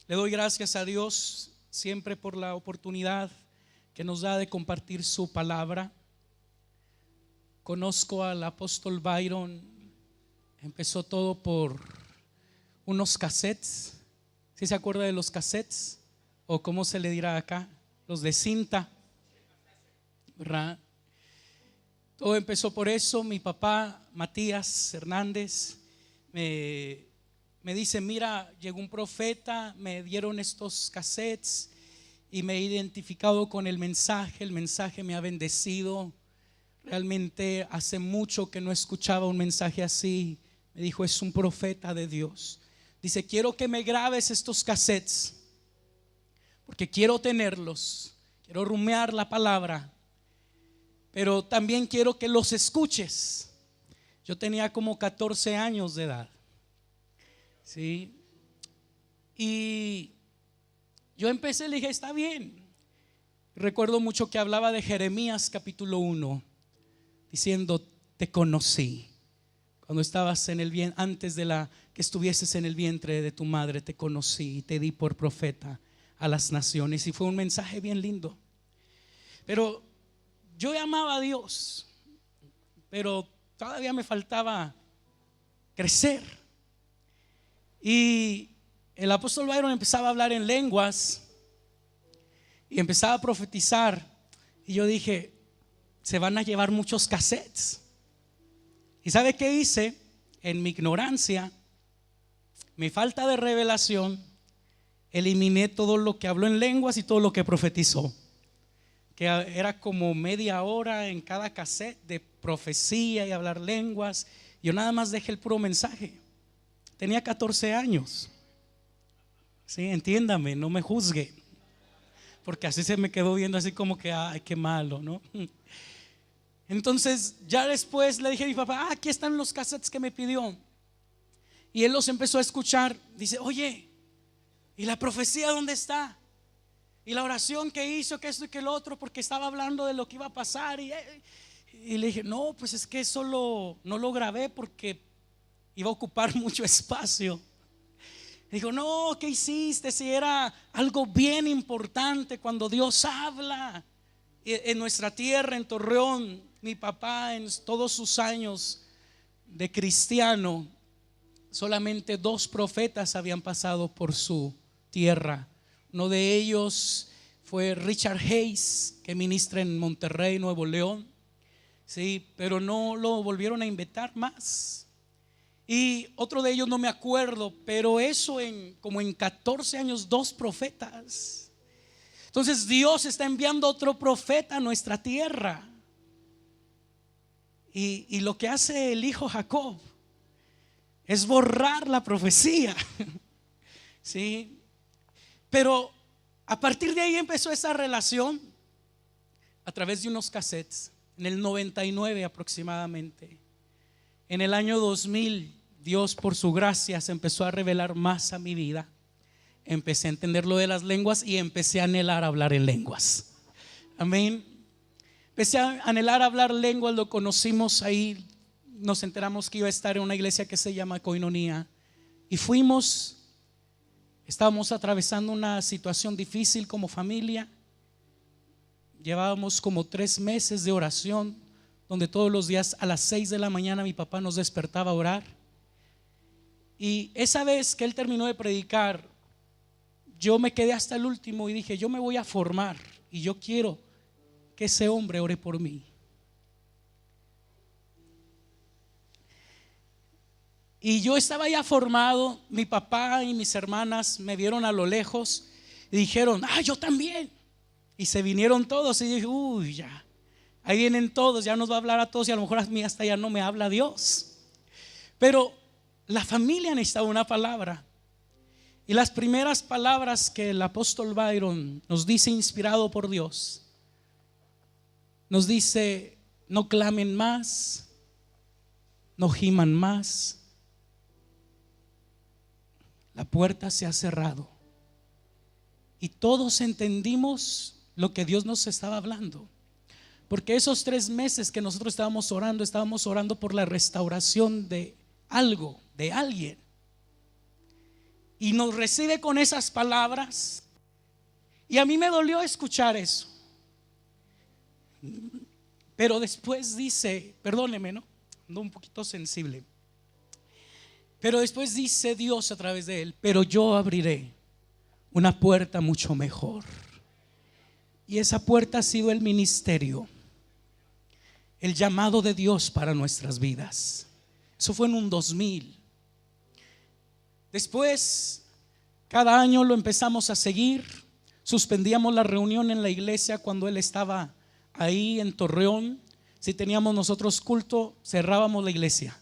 Le doy gracias a Dios siempre por la oportunidad que nos da de compartir su palabra. Conozco al apóstol Byron. Empezó todo por unos cassettes. ¿Sí se acuerda de los cassettes? O cómo se le dirá acá, los de cinta, ¿verdad? Todo empezó por eso. Mi papá Matías Hernández me dice: mira, llegó un profeta, me dieron estos cassettes y me he identificado con el mensaje me ha bendecido. Realmente hace mucho que no escuchaba un mensaje así. Me dijo: es un profeta de Dios. Dice: quiero que me grabes estos cassettes porque quiero tenerlos, quiero rumiar la palabra, pero también quiero que los escuches. Yo tenía como 14 años de edad, ¿sí? Y yo empecé, le dije: está bien. Recuerdo mucho que hablaba de Jeremías capítulo 1, diciendo: te conocí cuando estabas en el vientre, antes de que estuvieses en el vientre de tu madre, te conocí y te di por profeta a las naciones. Y fue un mensaje bien lindo. Pero yo amaba a Dios, pero todavía me faltaba crecer. Y el apóstol Byron empezaba a hablar en lenguas y empezaba a profetizar. Y yo dije: se van a llevar muchos cassettes. ¿Y sabe qué hice? En mi ignorancia, mi falta de revelación, eliminé todo lo que habló en lenguas y todo lo que profetizó, que era como media hora en cada cassette de profecía y hablar lenguas. Yo nada más dejé el puro mensaje. Tenía 14 años. Sí, entiéndame, no me juzgue, porque así se me quedó viendo así como que ay, qué malo, ¿no? Entonces ya después le dije a mi papá: aquí están los cassettes que me pidió. Y él los empezó a escuchar. Dice: oye, ¿y la profecía dónde está? Y la oración que hizo, que esto y que el otro, porque estaba hablando de lo que iba a pasar. Y le dije: no, pues es que eso no lo grabé porque iba a ocupar mucho espacio. Dijo: no, ¿qué hiciste? Si era algo bien importante cuando Dios habla. En nuestra tierra, en Torreón, mi papá en todos sus años de cristiano, solamente 2 profetas habían pasado por su tierra. Uno de ellos fue Richard Hayes, que ministra en Monterrey, Nuevo León, sí, pero no lo volvieron a invitar más. Y otro de ellos no me acuerdo, pero eso como en 14 años, 2 profetas. Entonces Dios está enviando otro profeta a nuestra tierra. Y lo que hace el hijo Jacob es borrar la profecía. ¿Sí? Pero a partir de ahí empezó esa relación a través de unos cassettes. En el 99 aproximadamente. En el año 2000, Dios por su gracia se empezó a revelar más a mi vida. Empecé a entender lo de las lenguas y empecé a anhelar hablar en lenguas. Amén. Empecé a anhelar hablar lenguas. Lo conocimos ahí. Nos enteramos que iba a estar en una iglesia que se llama Koinonia. Y fuimos. Estábamos atravesando una situación difícil como familia. Llevábamos como 3 meses de oración, donde todos los días a las 6 de la mañana mi papá nos despertaba a orar. Y esa vez que él terminó de predicar, yo me quedé hasta el último y dije: yo me voy a formar y yo quiero que ese hombre ore por mí. Y yo estaba ya formado. Mi papá y mis hermanas me vieron a lo lejos y dijeron: yo también. Y se vinieron todos y dije: uy, ya, ahí vienen todos, ya nos va a hablar a todos. Y a lo mejor a mí hasta ya no me habla Dios. Pero la familia necesitaba una palabra. Y las primeras palabras que el apóstol Byron nos dice, inspirado por Dios, nos dice: no clamen más, no giman más, la puerta se ha cerrado. Y todos entendimos lo que Dios nos estaba hablando, porque esos 3 meses que nosotros estábamos orando por la restauración de algo, de alguien. y nos recibe con esas palabras. Y a mí me dolió escuchar eso. Pero después dice, perdóneme, ¿no? Ando un poquito sensible. Pero después dice Dios a través de él: pero yo abriré una puerta mucho mejor. Y esa puerta ha sido el ministerio, el llamado de Dios para nuestras vidas. Eso fue en un 2000. Después, cada año lo empezamos a seguir. Suspendíamos la reunión en la iglesia cuando él estaba ahí en Torreón. Si teníamos nosotros culto, cerrábamos la iglesia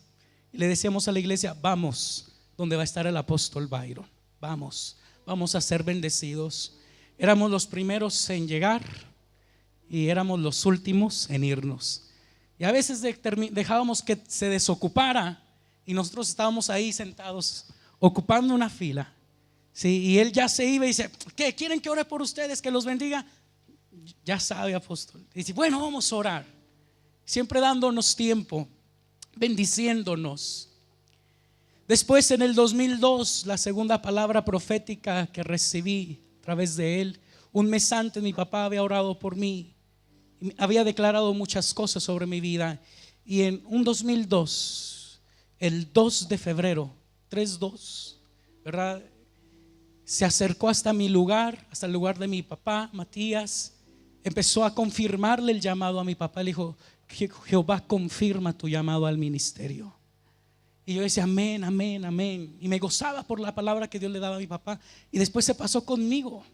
y le decíamos a la iglesia: vamos donde va a estar el apóstol Byron, vamos a ser bendecidos. Éramos los primeros en llegar y éramos los últimos en irnos. Y a veces dejábamos que se desocupara y nosotros estábamos ahí sentados ocupando una fila. Sí, y él ya se iba y dice: ¿qué? ¿Quieren que ore por ustedes? Que los bendiga. Ya sabe, apóstol. Y dice: bueno, vamos a orar. Siempre dándonos tiempo, bendiciéndonos. Después, en el 2002, la segunda palabra profética que recibí a través de él, un mes antes mi papá había orado por mí y había declarado muchas cosas sobre mi vida. Y en un 2002, el 2 de febrero, 3-2, ¿verdad?, se acercó hasta mi lugar, hasta el lugar de mi papá, Matías. Empezó a confirmarle el llamado a mi papá. Le dijo: Jehová confirma tu llamado al ministerio. Y yo decía: amén, amén, amén. Y me gozaba por la palabra que Dios le daba a mi papá. Y después se pasó conmigo.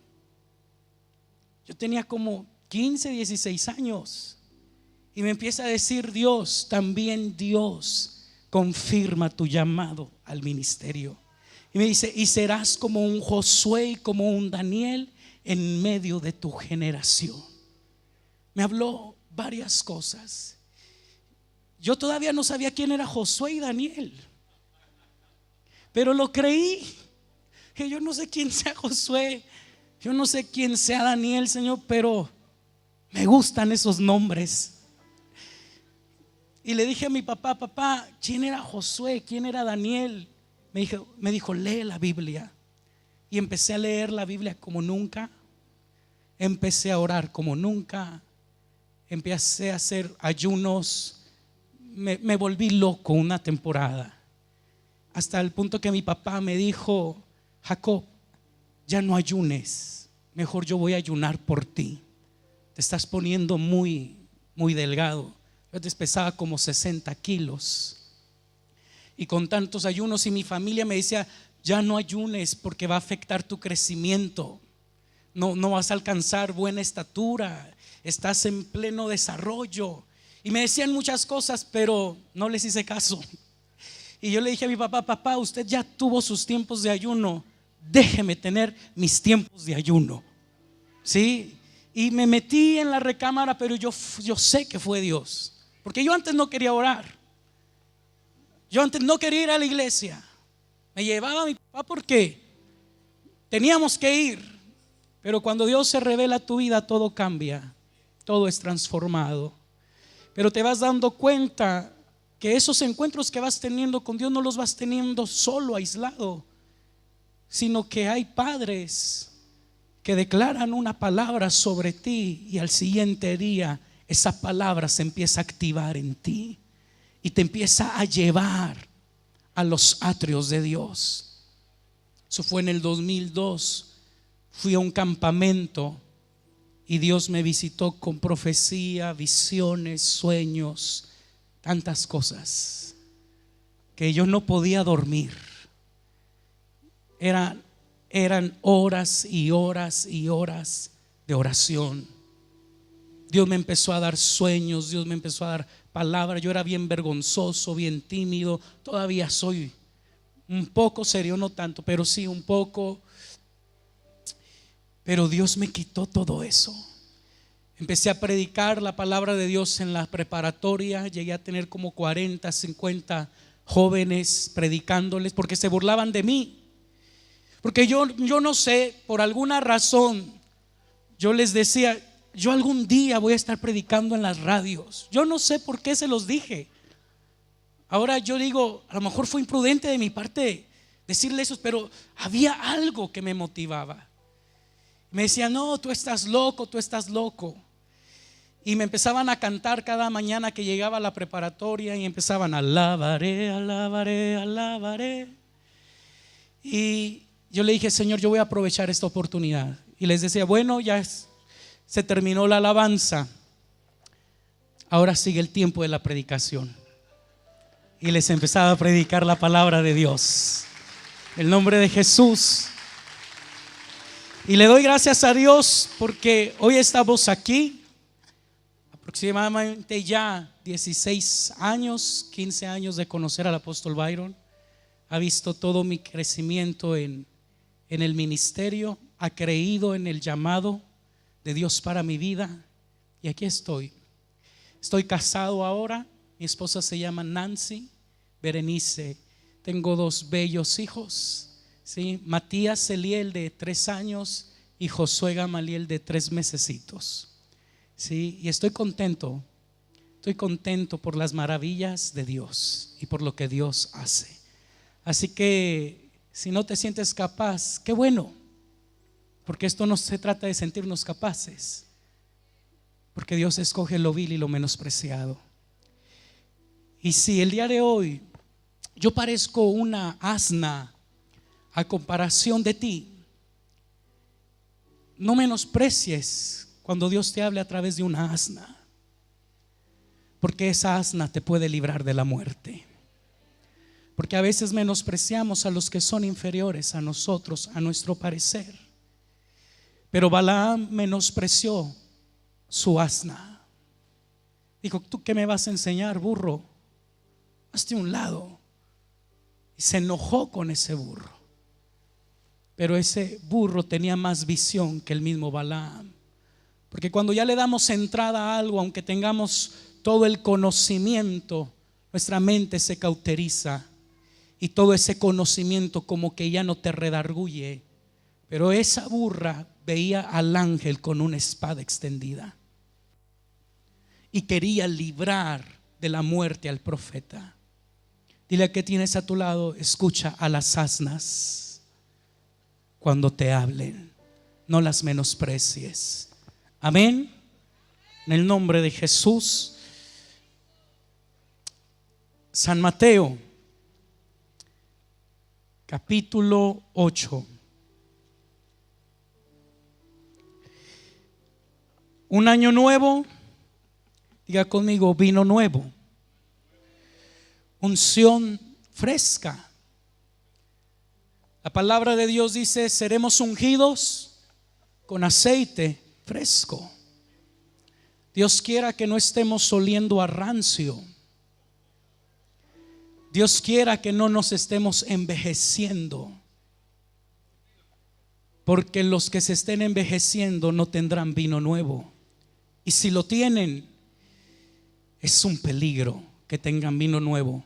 Yo tenía como 15, 16 años. Y me empieza a decir Dios: también Dios confirma tu llamado al ministerio. Y me dice: y serás como un Josué y como un Daniel en medio de tu generación. Me habló varias cosas. Yo todavía no sabía quién era Josué y Daniel, pero lo creí. Que yo no sé quién sea Josué, yo no sé quién sea Daniel, Señor, pero me gustan esos nombres. Y le dije a mi papá: papá, ¿quién era Josué? ¿Quién era Daniel? Me dijo: lee la Biblia. Y empecé a leer la Biblia como nunca. Empecé a orar como nunca. Empecé a hacer ayunos. Me volví loco una temporada, hasta el punto que mi papá me dijo: Jacob, ya no ayunes, mejor yo voy a ayunar por ti. Te estás poniendo muy, muy delgado. Yo te pesaba como 60 kilos. Y con tantos ayunos, y mi familia me decía: ya no ayunes porque va a afectar tu crecimiento. No vas a alcanzar buena estatura, estás en pleno desarrollo. Y me decían muchas cosas, pero no les hice caso. Y yo le dije a mi papá: papá, usted ya tuvo sus tiempos de ayuno, déjeme tener mis tiempos de ayuno. ¿Sí? Y me metí en la recámara, pero yo sé que fue Dios, porque yo antes no quería orar. Yo antes no quería ir a la iglesia. Me llevaba a mi papá porque teníamos que ir. Pero cuando Dios se revela a tu vida, todo cambia, todo es transformado. Pero te vas dando cuenta que esos encuentros que vas teniendo con Dios no los vas teniendo solo, aislado, sino que hay padres que declaran una palabra sobre ti y al siguiente día esa palabra se empieza a activar en ti y te empieza a llevar a los atrios de Dios. Eso fue en el 2002. Fui a un campamento y Dios me visitó con profecía, visiones, sueños, tantas cosas que yo no podía dormir. Eran horas y horas y horas de oración. Dios me empezó a dar sueños, Dios me empezó a dar palabras. Yo era bien vergonzoso, bien tímido. Todavía soy un poco serio, no tanto, pero sí un poco. Pero Dios me quitó todo eso. Empecé a predicar la palabra de Dios en la preparatoria. Llegué a tener como 40, 50 jóvenes predicándoles porque se burlaban de mí. Porque yo no sé, por alguna razón yo les decía: yo algún día voy a estar predicando en las radios. Yo no sé por qué se los dije. Ahora yo digo: a lo mejor fue imprudente de mi parte decirle eso, pero había algo que me motivaba. Me decía, no, tú estás loco, tú estás loco. Y me empezaban a cantar cada mañana que llegaba a la preparatoria y empezaban, alabaré, alabaré, alabaré. Y yo le dije, Señor, yo voy a aprovechar esta oportunidad. Y les decía, bueno, se terminó la alabanza, ahora sigue el tiempo de la predicación. Y les empezaba a predicar la palabra de Dios, el nombre de Jesús. Y le doy gracias a Dios porque hoy estamos aquí, aproximadamente ya 16 años, 15 años de conocer al apóstol Byron. Ha visto todo mi crecimiento en el ministerio, ha creído en el llamado de Dios para mi vida. Y aquí estoy casado ahora, mi esposa se llama Nancy Berenice. Tengo 2 bellos hijos, ¿sí? Matías Eliel de 3 años y Josué Gamaliel de 3 mesecitos, ¿sí? Y estoy contento por las maravillas de Dios y por lo que Dios hace. Así que si no te sientes capaz, qué bueno, porque esto no se trata de sentirnos capaces, porque Dios escoge lo vil y lo menospreciado. Y si el día de hoy yo parezco una asna a comparación de ti, no menosprecies cuando Dios te hable a través de una asna, porque esa asna te puede librar de la muerte. Porque a veces menospreciamos a los que son inferiores a nosotros, a nuestro parecer. Pero Balaam menospreció su asna. Dijo, ¿tú qué me vas a enseñar, burro? Hazte a un lado. Y se enojó con ese burro. Pero ese burro tenía más visión que el mismo Balaam. Porque cuando ya le damos entrada a algo, aunque tengamos todo el conocimiento, nuestra mente se cauteriza. Y todo ese conocimiento como que ya no te redarguye. Pero esa burra veía al ángel con una espada extendida y quería librar de la muerte al profeta. Dile a que tienes a tu lado, escucha a las asnas cuando te hablen, no las menosprecies. Amén. En el nombre de Jesús. San Mateo capítulo 8. Un año nuevo, diga conmigo, vino nuevo. Unción fresca. La palabra de Dios dice, seremos ungidos con aceite fresco. Dios quiera que no estemos oliendo a rancio. Dios quiera que no nos estemos envejeciendo, porque los que se estén envejeciendo no tendrán vino nuevo. Y si lo tienen, es un peligro que tengan vino nuevo.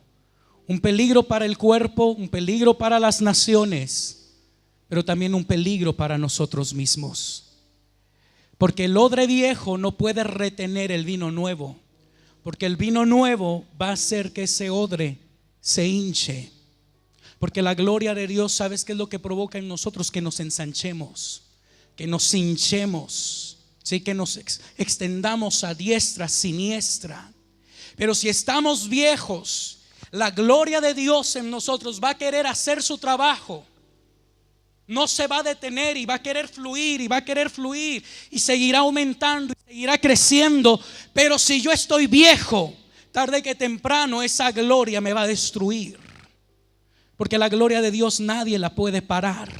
Un peligro para el cuerpo, un peligro para las naciones, pero también un peligro para nosotros mismos. Porque el odre viejo no puede retener el vino nuevo, porque el vino nuevo va a hacer que ese odre se hinche. Porque la gloria de Dios, ¿sabes qué es lo que provoca en nosotros? Que nos ensanchemos, que nos hinchemos, ¿sí? Que nos extendamos a diestra, siniestra. Pero si estamos viejos, la gloria de Dios en nosotros va a querer hacer su trabajo. No se va a detener y va a querer fluir y va a querer fluir y seguirá aumentando y seguirá creciendo. Pero si yo estoy viejo, tarde que temprano esa gloria me va a destruir, porque la gloria de Dios nadie la puede parar.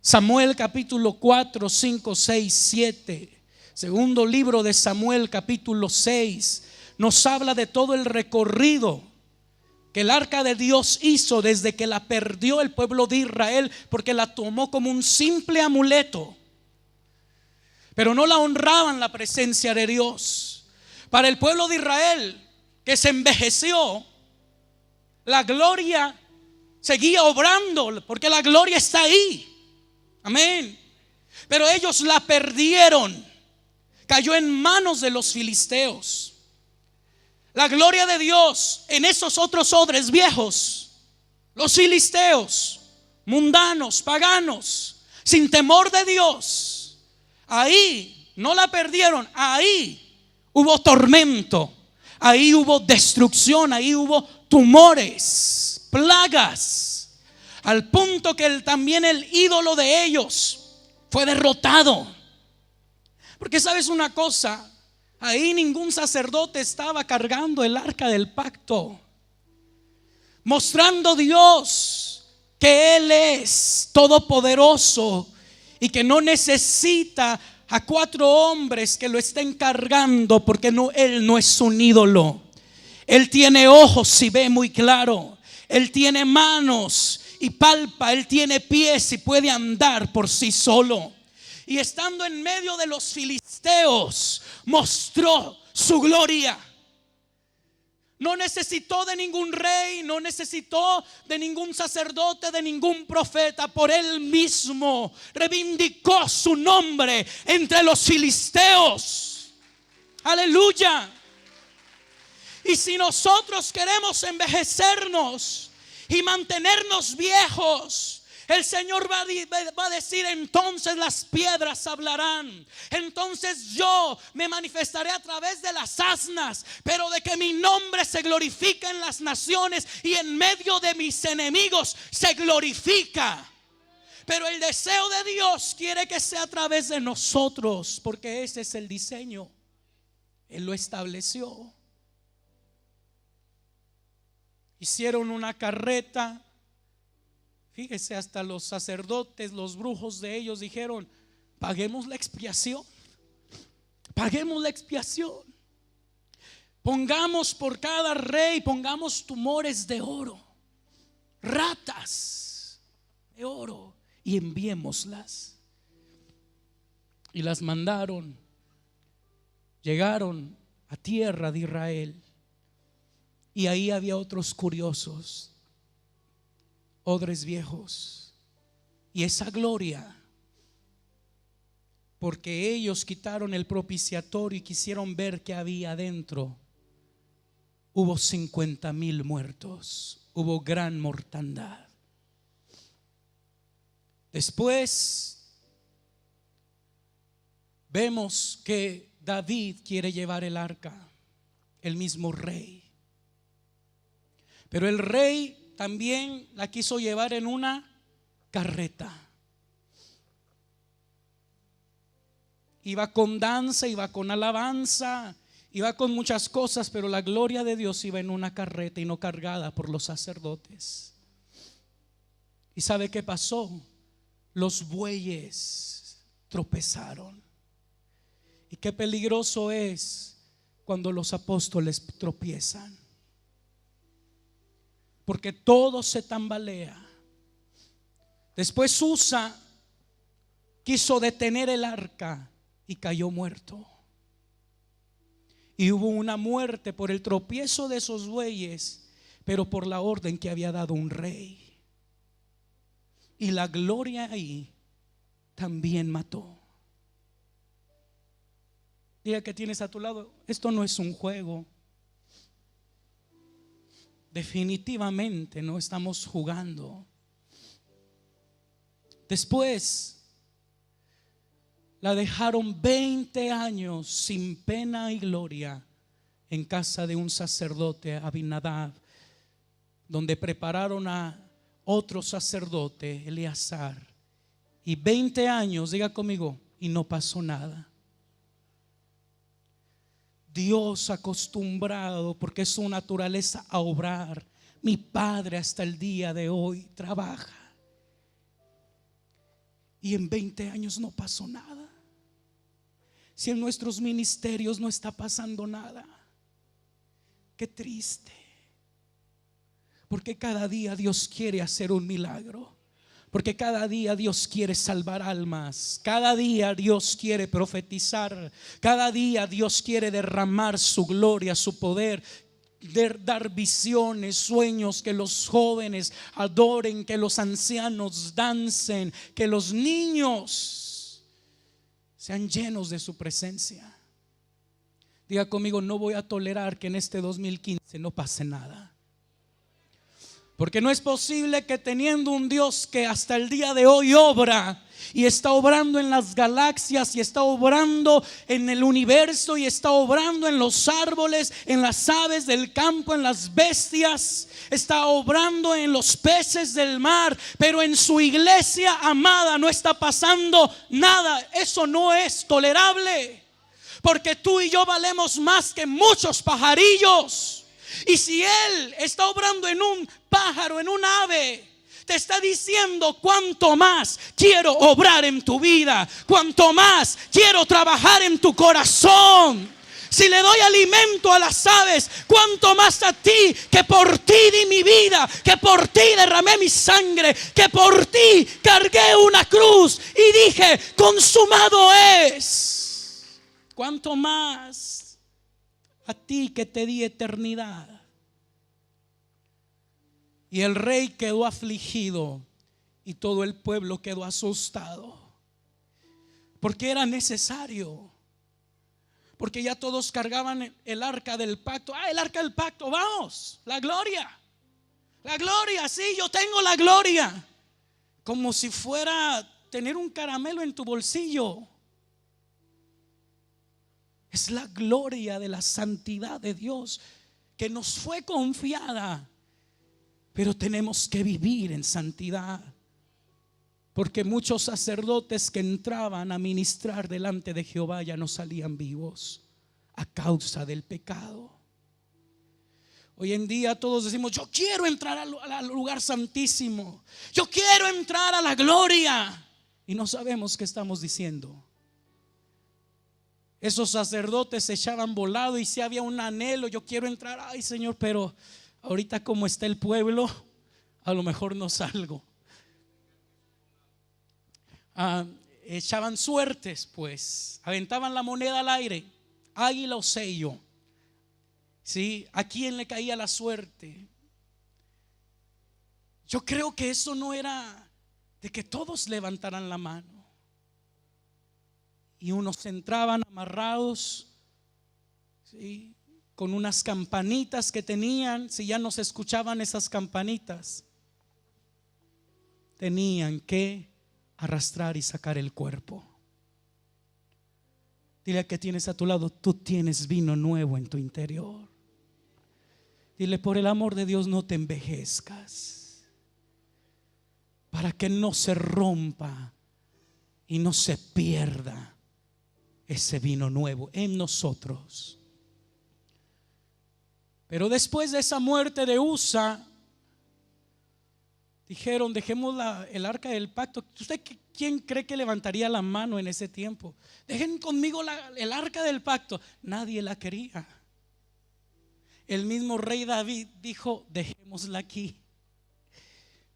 Samuel capítulo 4, 5, 6, 7. Segundo libro de Samuel capítulo 6 nos habla de todo el recorrido que el arca de Dios hizo desde que la perdió el pueblo de Israel, porque la tomó como un simple amuleto, pero no la honraban la presencia de Dios. Para el pueblo de Israel que se envejeció, la gloria seguía obrando, porque la gloria está ahí. Amén. Pero ellos la perdieron, cayó en manos de los filisteos. La gloria de Dios en esos otros odres viejos Los filisteos, mundanos, paganos, sin temor de Dios, ahí no la perdieron. Ahí hubo tormento, ahí hubo destrucción, ahí hubo tumores, plagas, al punto que también el ídolo de ellos fue derrotado. Porque sabes una cosa, ahí ningún sacerdote estaba cargando el arca del pacto, mostrando Dios que Él es todopoderoso y que no necesita a 4 hombres que lo estén cargando, porque Él no es un ídolo. Él tiene ojos y ve muy claro. Él tiene manos y palpa. Él tiene pies y puede andar por sí solo. Y estando en medio de los filisteos, mostró su gloria. No necesitó de ningún rey, no necesitó de ningún sacerdote, de ningún profeta. Por él mismo reivindicó su nombre entre los filisteos. Aleluya. Y si nosotros queremos envejecernos y mantenernos viejos, el Señor va a decir: entonces las piedras hablarán. Entonces yo me manifestaré a través de las asnas, pero de que mi nombre se glorifica en las naciones y en medio de mis enemigos se glorifica. Pero el deseo de Dios quiere que sea a través de nosotros, porque ese es el diseño. Él lo estableció. Hicieron una carreta. Fíjese, hasta los sacerdotes, los brujos de ellos dijeron: paguemos la expiación. Paguemos la expiación. Pongamos por cada rey, pongamos tumores de oro, ratas de oro, y enviémoslas. Y las mandaron. Llegaron a tierra de Israel. Y ahí había otros curiosos, odres viejos, y esa gloria, porque ellos quitaron el propiciatorio y quisieron ver qué había adentro. Hubo 50,000 muertos, hubo gran mortandad. Después vemos que David quiere llevar el arca, el mismo rey, pero el rey también la quiso llevar en una carreta. Iba con danza, iba con alabanza, iba con muchas cosas, pero la gloria de Dios iba en una carreta y no cargada por los sacerdotes. ¿Y sabe qué pasó? Los bueyes tropezaron. Y qué peligroso es cuando los apóstoles tropiezan, porque todo se tambalea. Después Usa quiso detener el arca y cayó muerto. Y hubo una muerte por el tropiezo de esos bueyes, pero por la orden que había dado un rey. Y la gloria ahí también mató. Diga que tienes a tu lado: esto no es un juego. Definitivamente no estamos jugando. Después la dejaron 20 años sin pena y gloria en casa de un sacerdote, Abinadab, donde prepararon a otro sacerdote, Eleazar. Y 20 años, diga conmigo, y no pasó nada. Dios acostumbrado, porque es su naturaleza, a obrar. Mi padre hasta el día de hoy trabaja, y en 20 años no pasó nada. Si en nuestros ministerios no está pasando nada, qué triste. Porque cada día Dios quiere hacer un milagro. Porque cada día Dios quiere salvar almas. Cada día Dios quiere profetizar. Cada día Dios quiere derramar su gloria, su poder, dar visiones, sueños, que los jóvenes adoren, que los ancianos dancen, que los niños sean llenos de su presencia. Diga conmigo: no voy a tolerar que en este 2015 no pase nada. Porque no es posible que teniendo un Dios que hasta el día de hoy obra y está obrando en las galaxias y está obrando en el universo y está obrando en los árboles, en las aves del campo, en las bestias, está obrando en los peces del mar, pero en su iglesia amada no está pasando nada. Eso no es tolerable, porque tú y yo valemos más que muchos pajarillos. Y si Él está obrando en un pájaro, en un ave, te está diciendo: cuanto más quiero obrar en tu vida, cuanto más quiero trabajar en tu corazón. Si le doy alimento a las aves, cuanto más a ti, que por ti di mi vida, que por ti derramé mi sangre, que por ti cargué una cruz y dije: consumado es. Cuanto más a ti, que te di eternidad. Y el rey quedó afligido y todo el pueblo quedó asustado, porque era necesario, porque ya todos cargaban el arca del pacto. El arca del pacto, vamos, la gloria, sí, yo tengo la gloria. Como si fuera tener un caramelo en tu bolsillo. Es la gloria de la santidad de Dios que nos fue confiada. Pero tenemos que vivir en santidad, porque muchos sacerdotes que entraban a ministrar delante de Jehová ya no salían vivos a causa del pecado. Hoy en día todos decimos: yo quiero entrar al lugar santísimo, yo quiero entrar a la gloria, y no sabemos qué estamos diciendo. Esos sacerdotes se echaban volado y si había un anhelo: yo quiero entrar, ay Señor, pero ahorita como está el pueblo, a lo mejor no salgo. Echaban suertes, pues, aventaban la moneda al aire, águila o sello. ¿Sí? ¿A quién le caía la suerte? Yo creo que eso no era de que todos levantaran la mano. Y unos entraban amarrados, ¿sí?, con unas campanitas que tenían. Si ya no se escuchaban esas campanitas, tenían que arrastrar y sacar el cuerpo. Dile al que tienes a tu lado: tú tienes vino nuevo en tu interior. Dile: por el amor de Dios, no te envejezcas, para que no se rompa y no se pierda ese vino nuevo en nosotros. Pero después de esa muerte de Usa, dijeron: dejemos el arca del pacto. ¿Usted quién cree que levantaría la mano en ese tiempo? Dejen conmigo el arca del pacto. Nadie la quería. El mismo rey David dijo: dejémosla aquí.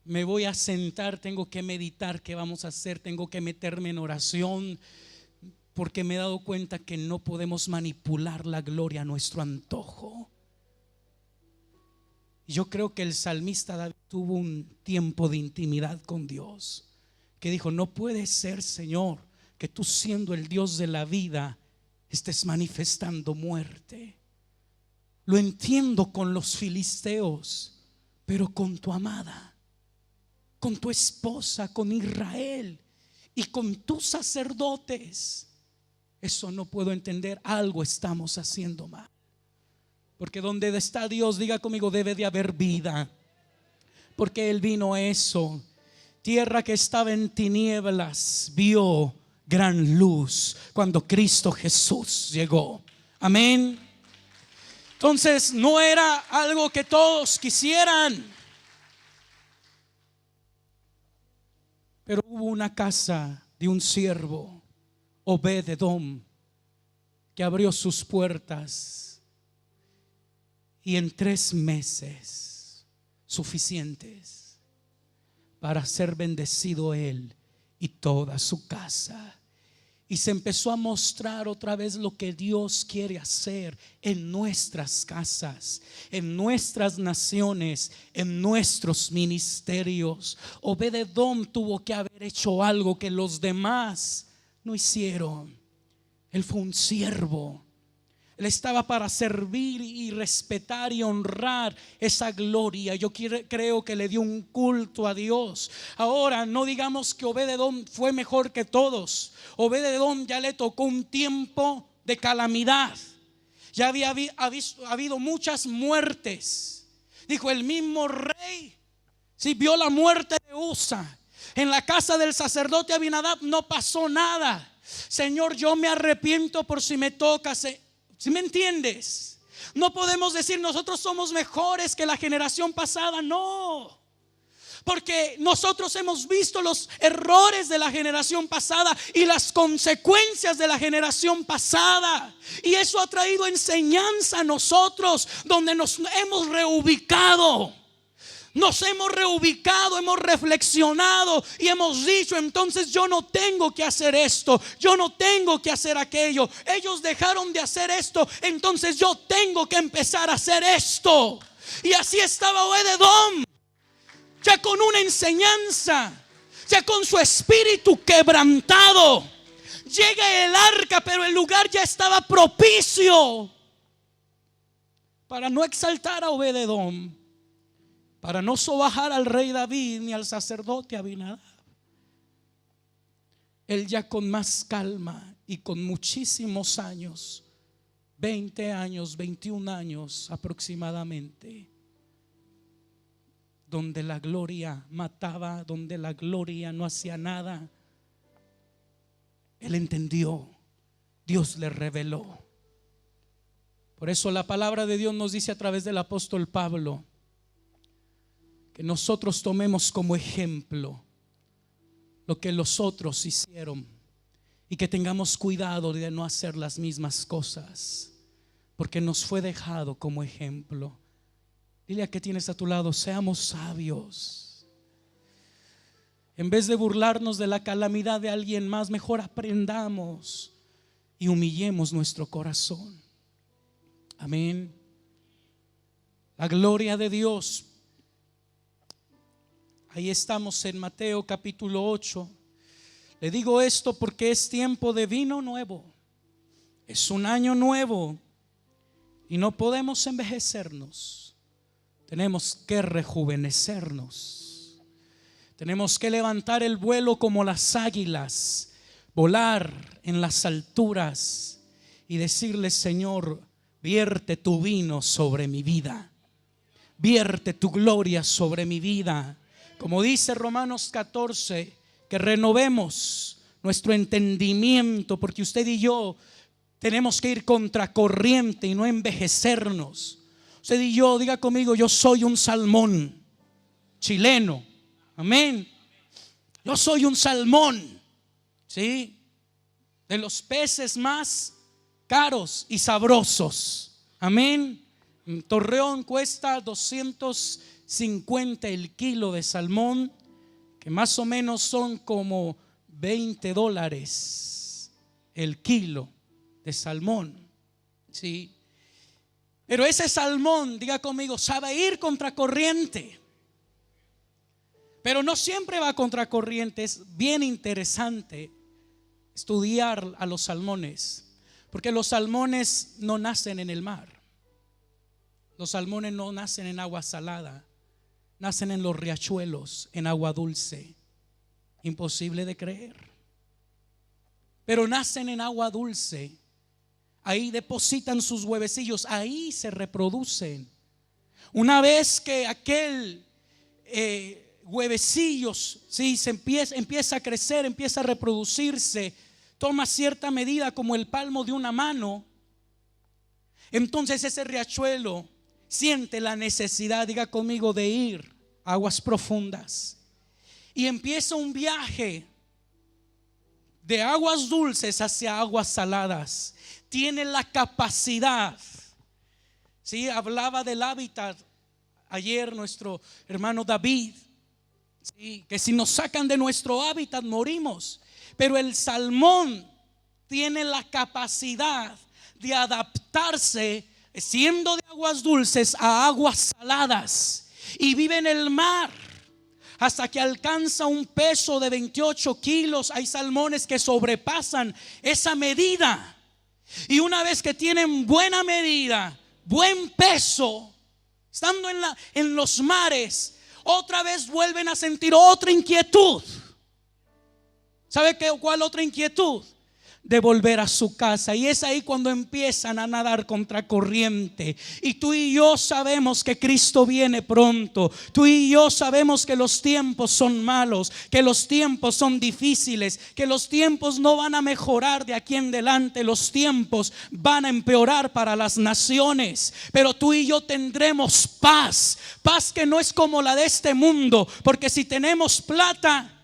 Me voy a sentar, tengo que meditar qué vamos a hacer, tengo que meterme en oración, porque me he dado cuenta que no podemos manipular la gloria a nuestro antojo. Yo creo que el salmista David tuvo un tiempo de intimidad con Dios, que dijo: no puede ser, Señor, que tú, siendo el Dios de la vida, estés manifestando muerte. Lo entiendo con los filisteos, pero con tu amada, con tu esposa, con Israel y con tus sacerdotes, eso no puedo entender. Algo estamos haciendo mal. Porque donde está Dios, diga conmigo, debe de haber vida. Porque Él vino a eso. Tierra que estaba en tinieblas vio gran luz cuando Cristo Jesús llegó. Amén. Entonces no era algo que todos quisieran, pero hubo una casa de un siervo, Obed-edom, que abrió sus puertas. Y en 3 meses suficientes para ser bendecido él y toda su casa. Y se empezó a mostrar otra vez lo que Dios quiere hacer en nuestras casas, en nuestras naciones, en nuestros ministerios. Obed-edom tuvo que haber hecho algo que los demás no hicieron. Él fue un siervo. Él estaba para servir y respetar y honrar esa gloria. Yo creo que le dio un culto a Dios. Ahora, no digamos que Obed-edom fue mejor que todos. Obed-edom ya le tocó un tiempo de calamidad. Ya había habido muchas muertes. Dijo el mismo rey, si vio la muerte de Usa. En la casa del sacerdote Abinadab no pasó nada. Señor, yo me arrepiento por si me toca. ¿Sí me entiendes? No podemos decir nosotros somos mejores que la generación pasada. No, porque nosotros hemos visto los errores de la generación pasada y las consecuencias de la generación pasada, y eso ha traído enseñanza a nosotros, donde nos hemos reubicado. Nos hemos reubicado, hemos reflexionado y hemos dicho: entonces yo no tengo que hacer esto, yo no tengo que hacer aquello. Ellos dejaron de hacer esto, entonces yo tengo que empezar a hacer esto. Y así estaba Obed-edom, ya con una enseñanza, ya con su espíritu quebrantado. Llega el arca, pero el lugar ya estaba propicio para no exaltar a Obed-edom, para no sobajar al rey David ni al sacerdote Abinadab. Él ya con más calma y con muchísimos años, 20 años, 21 años aproximadamente, donde la gloria mataba, donde la gloria no hacía nada, él entendió, Dios le reveló. Por eso la palabra de Dios nos dice a través del apóstol Pablo que nosotros tomemos como ejemplo lo que los otros hicieron y que tengamos cuidado de no hacer las mismas cosas, porque nos fue dejado como ejemplo. Dile a que tienes a tu lado: seamos sabios. En vez de burlarnos de la calamidad de alguien más, mejor aprendamos y humillemos nuestro corazón. Amén. La gloria de Dios. Ahí estamos en Mateo capítulo 8. Le digo esto porque es tiempo de vino nuevo. Es un año nuevo y no podemos envejecernos. Tenemos que rejuvenecernos. Tenemos que levantar el vuelo como las águilas, volar en las alturas y decirle: Señor, vierte tu vino sobre mi vida, vierte tu gloria sobre mi vida. Como dice Romanos 14, que renovemos nuestro entendimiento, porque usted y yo tenemos que ir contracorriente y no envejecernos. Usted y yo, diga conmigo: yo soy un salmón chileno. Amén. Yo soy un salmón, ¿sí?, de los peces más caros y sabrosos. Amén. En Torreón cuesta 250 el kilo de salmón, que más o menos son como $20 el kilo de salmón, ¿sí? Pero ese salmón, diga conmigo, sabe ir contracorriente, pero no siempre va contracorriente. Es bien interesante estudiar a los salmones, porque los salmones no nacen en el mar. Los salmones no nacen en agua salada, nacen en los riachuelos, en agua dulce. Imposible de creer, pero nacen en agua dulce. Ahí depositan sus huevecillos, ahí se reproducen. Una vez que aquel huevecillos, ¿sí?, se empieza a crecer, empieza a reproducirse, toma cierta medida como el palmo de una mano, entonces ese riachuelo siente la necesidad, diga conmigo, de ir a aguas profundas, y empieza un viaje de aguas dulces hacia aguas saladas. Tiene la capacidad, ¿sí? Hablaba del hábitat ayer nuestro hermano David, ¿sí?, que si nos sacan de nuestro hábitat morimos. Pero el salmón tiene la capacidad de adaptarse, siendo de aguas dulces, a aguas saladas, y vive en el mar hasta que alcanza un peso de 28 kilos. Hay salmones que sobrepasan esa medida. Y una vez que tienen buena medida, buen peso, estando en los mares, otra vez vuelven a sentir otra inquietud. ¿Sabe cuál otra inquietud? De volver a su casa. Y es ahí cuando empiezan a nadar contra corriente. Y tú y yo sabemos que Cristo viene pronto. Tú y yo sabemos que los tiempos son malos, que los tiempos son difíciles, que los tiempos no van a mejorar de aquí en adelante. Los tiempos van a empeorar para las naciones. Pero tú y yo tendremos paz. Paz que no es como la de este mundo. Porque si tenemos plata,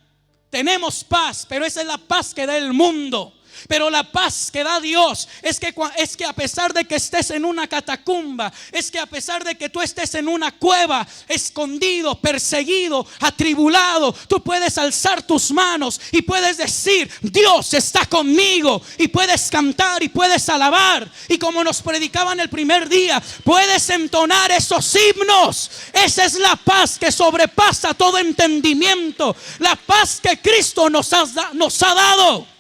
tenemos paz, pero esa es la paz que da el mundo. Pero la paz que da Dios es que a pesar de que estés en una catacumba, es que a pesar de que tú estés en una cueva, escondido, perseguido, atribulado, tú puedes alzar tus manos y puedes decir: Dios está conmigo. Y puedes cantar y puedes alabar. Y como nos predicaban el primer día, puedes entonar esos himnos. Esa es la paz que sobrepasa todo entendimiento. La paz que Cristo nos ha dado.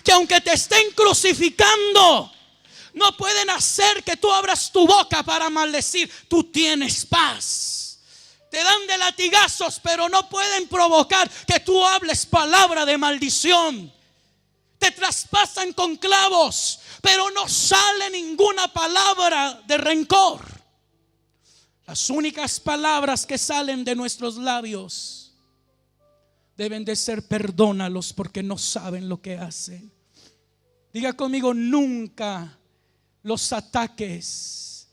Que aunque te estén crucificando, no pueden hacer que tú abras tu boca para maldecir. Tú tienes paz. Te dan de latigazos, pero no pueden provocar que tú hables palabra de maldición. Te traspasan con clavos, pero no sale ninguna palabra de rencor. Las únicas palabras que salen de nuestros labios deben de ser: perdónalos porque no saben lo que hacen. Diga conmigo: nunca los ataques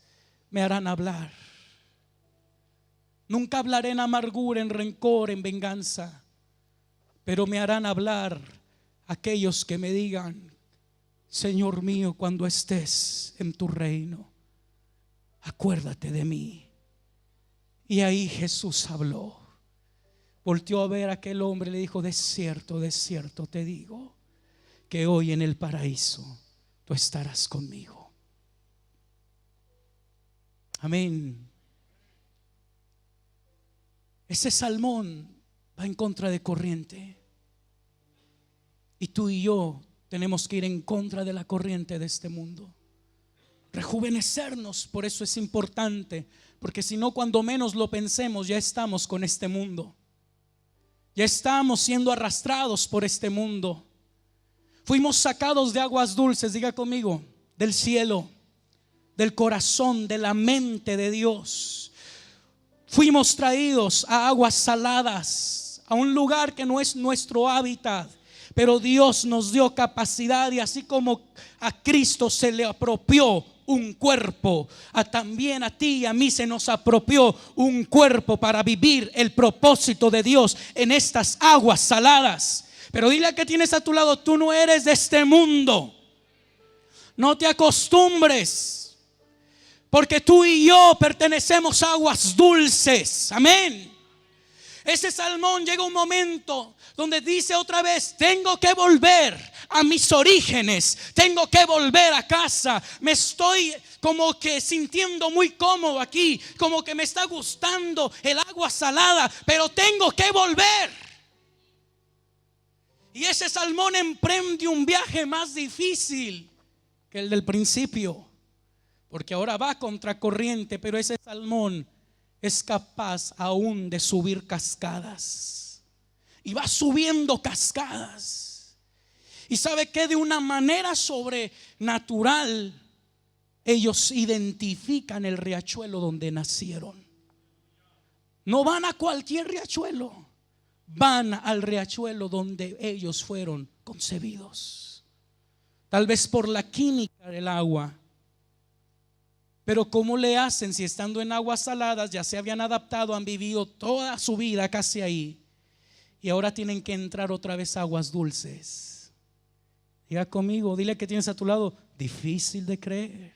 me harán hablar. Nunca hablaré en amargura, en rencor, en venganza. Pero me harán hablar aquellos que me digan: Señor mío, cuando estés en tu reino, acuérdate de mí. Y ahí Jesús habló. Volteó a ver a aquel hombre y le dijo: de cierto te digo, que hoy en el paraíso tú estarás conmigo. Amén. Ese salmón va en contra de corriente. Y tú y yo tenemos que ir en contra de la corriente de este mundo. Rejuvenecernos, por eso es importante. Porque si no, cuando menos lo pensemos, ya estamos con este mundo. Ya estamos siendo arrastrados por este mundo. Fuimos sacados de aguas dulces, diga conmigo, del cielo, del corazón, de la mente de Dios. Fuimos traídos a aguas saladas, a un lugar que no es nuestro hábitat. Pero Dios nos dio capacidad, y así como a Cristo se le apropió un cuerpo, también a ti y a mí se nos apropió un cuerpo para vivir el propósito de Dios en estas aguas saladas. Pero dile a que tienes a tu lado: tú no eres de este mundo. No te acostumbres, porque tú y yo pertenecemos a aguas dulces. Amén. Ese salmón llega un momento donde dice otra vez: tengo que volver a mis orígenes, tengo que volver a casa. Me estoy como que sintiendo muy cómodo aquí, como que me está gustando el agua salada, pero tengo que volver. Y ese salmón emprende un viaje más difícil que el del principio, porque ahora va contra corriente, pero ese salmón es capaz aún de subir cascadas. Y va subiendo cascadas. Y sabe que de una manera sobrenatural ellos identifican el riachuelo donde nacieron. No van a cualquier riachuelo, van al riachuelo donde ellos fueron concebidos. Tal vez por la química del agua. Pero ¿cómo le hacen si estando en aguas saladas ya se habían adaptado, han vivido toda su vida casi ahí, y ahora tienen que entrar otra vez a aguas dulces? Diga conmigo, dile que tienes a tu lado: difícil de creer.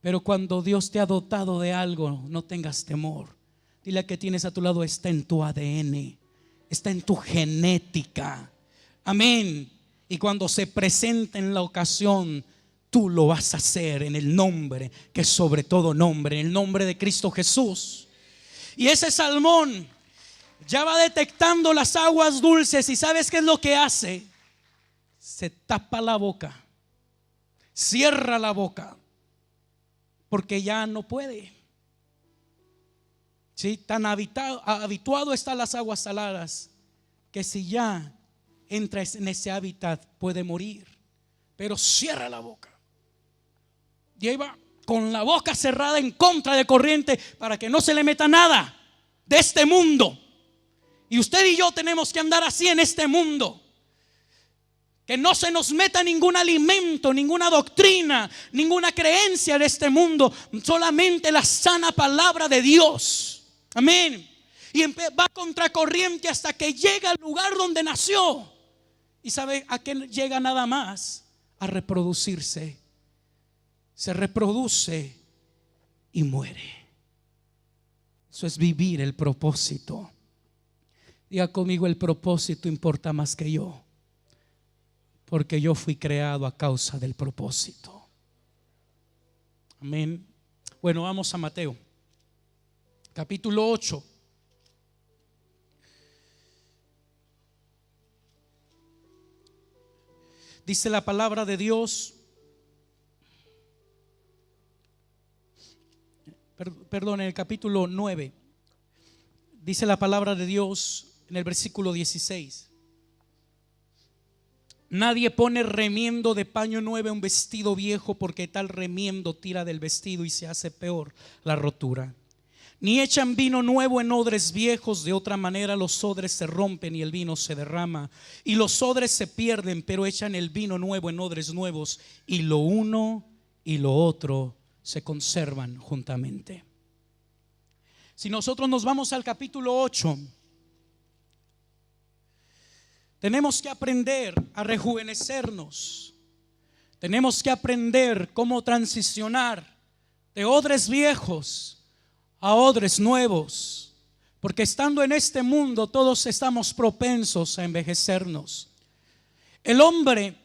Pero cuando Dios te ha dotado de algo, no tengas temor. Dile que tienes a tu lado: está en tu ADN, está en tu genética. Amén. Y cuando se presente en la ocasión, tú lo vas a hacer en el nombre que es sobre todo nombre, en el nombre de Cristo Jesús. Y ese salmón ya va detectando las aguas dulces. ¿Y sabes qué es lo que hace? se tapa la boca, cierra la boca, porque ya no puede. ¿Sí? Tan habituado está a las aguas saladas que si ya entra en ese hábitat puede morir. Pero cierra la boca y ahí va con la boca cerrada en contra de corriente para que no se le meta nada de este mundo. Y usted y yo tenemos que andar así en este mundo, que no se nos meta ningún alimento, ninguna doctrina, ninguna creencia de este mundo, solamente la sana palabra de Dios. Amén. Y va contra corriente hasta que llega al lugar donde nació. ¿Y sabe a qué llega nada más? A reproducirse. Se reproduce y muere. Eso es vivir el propósito. Diga conmigo: el propósito importa más que yo, porque yo fui creado a causa del propósito. Amén. Bueno, vamos a Mateo capítulo 8. Dice la palabra de Dios, perdón, en el capítulo 9, dice la palabra de Dios en el versículo 16: nadie pone remiendo de paño nuevo a un vestido viejo, porque tal remiendo tira del vestido y se hace peor la rotura. Ni echan vino nuevo en odres viejos, de otra manera los odres se rompen y el vino se derrama y los odres se pierden, pero echan el vino nuevo en odres nuevos y lo uno y lo otro se conservan juntamente. Si nosotros nos vamos al capítulo 8, tenemos que aprender a rejuvenecernos. Tenemos que aprender cómo transicionar de odres viejos a odres nuevos, porque estando en este mundo todos estamos propensos a envejecernos. El hombre,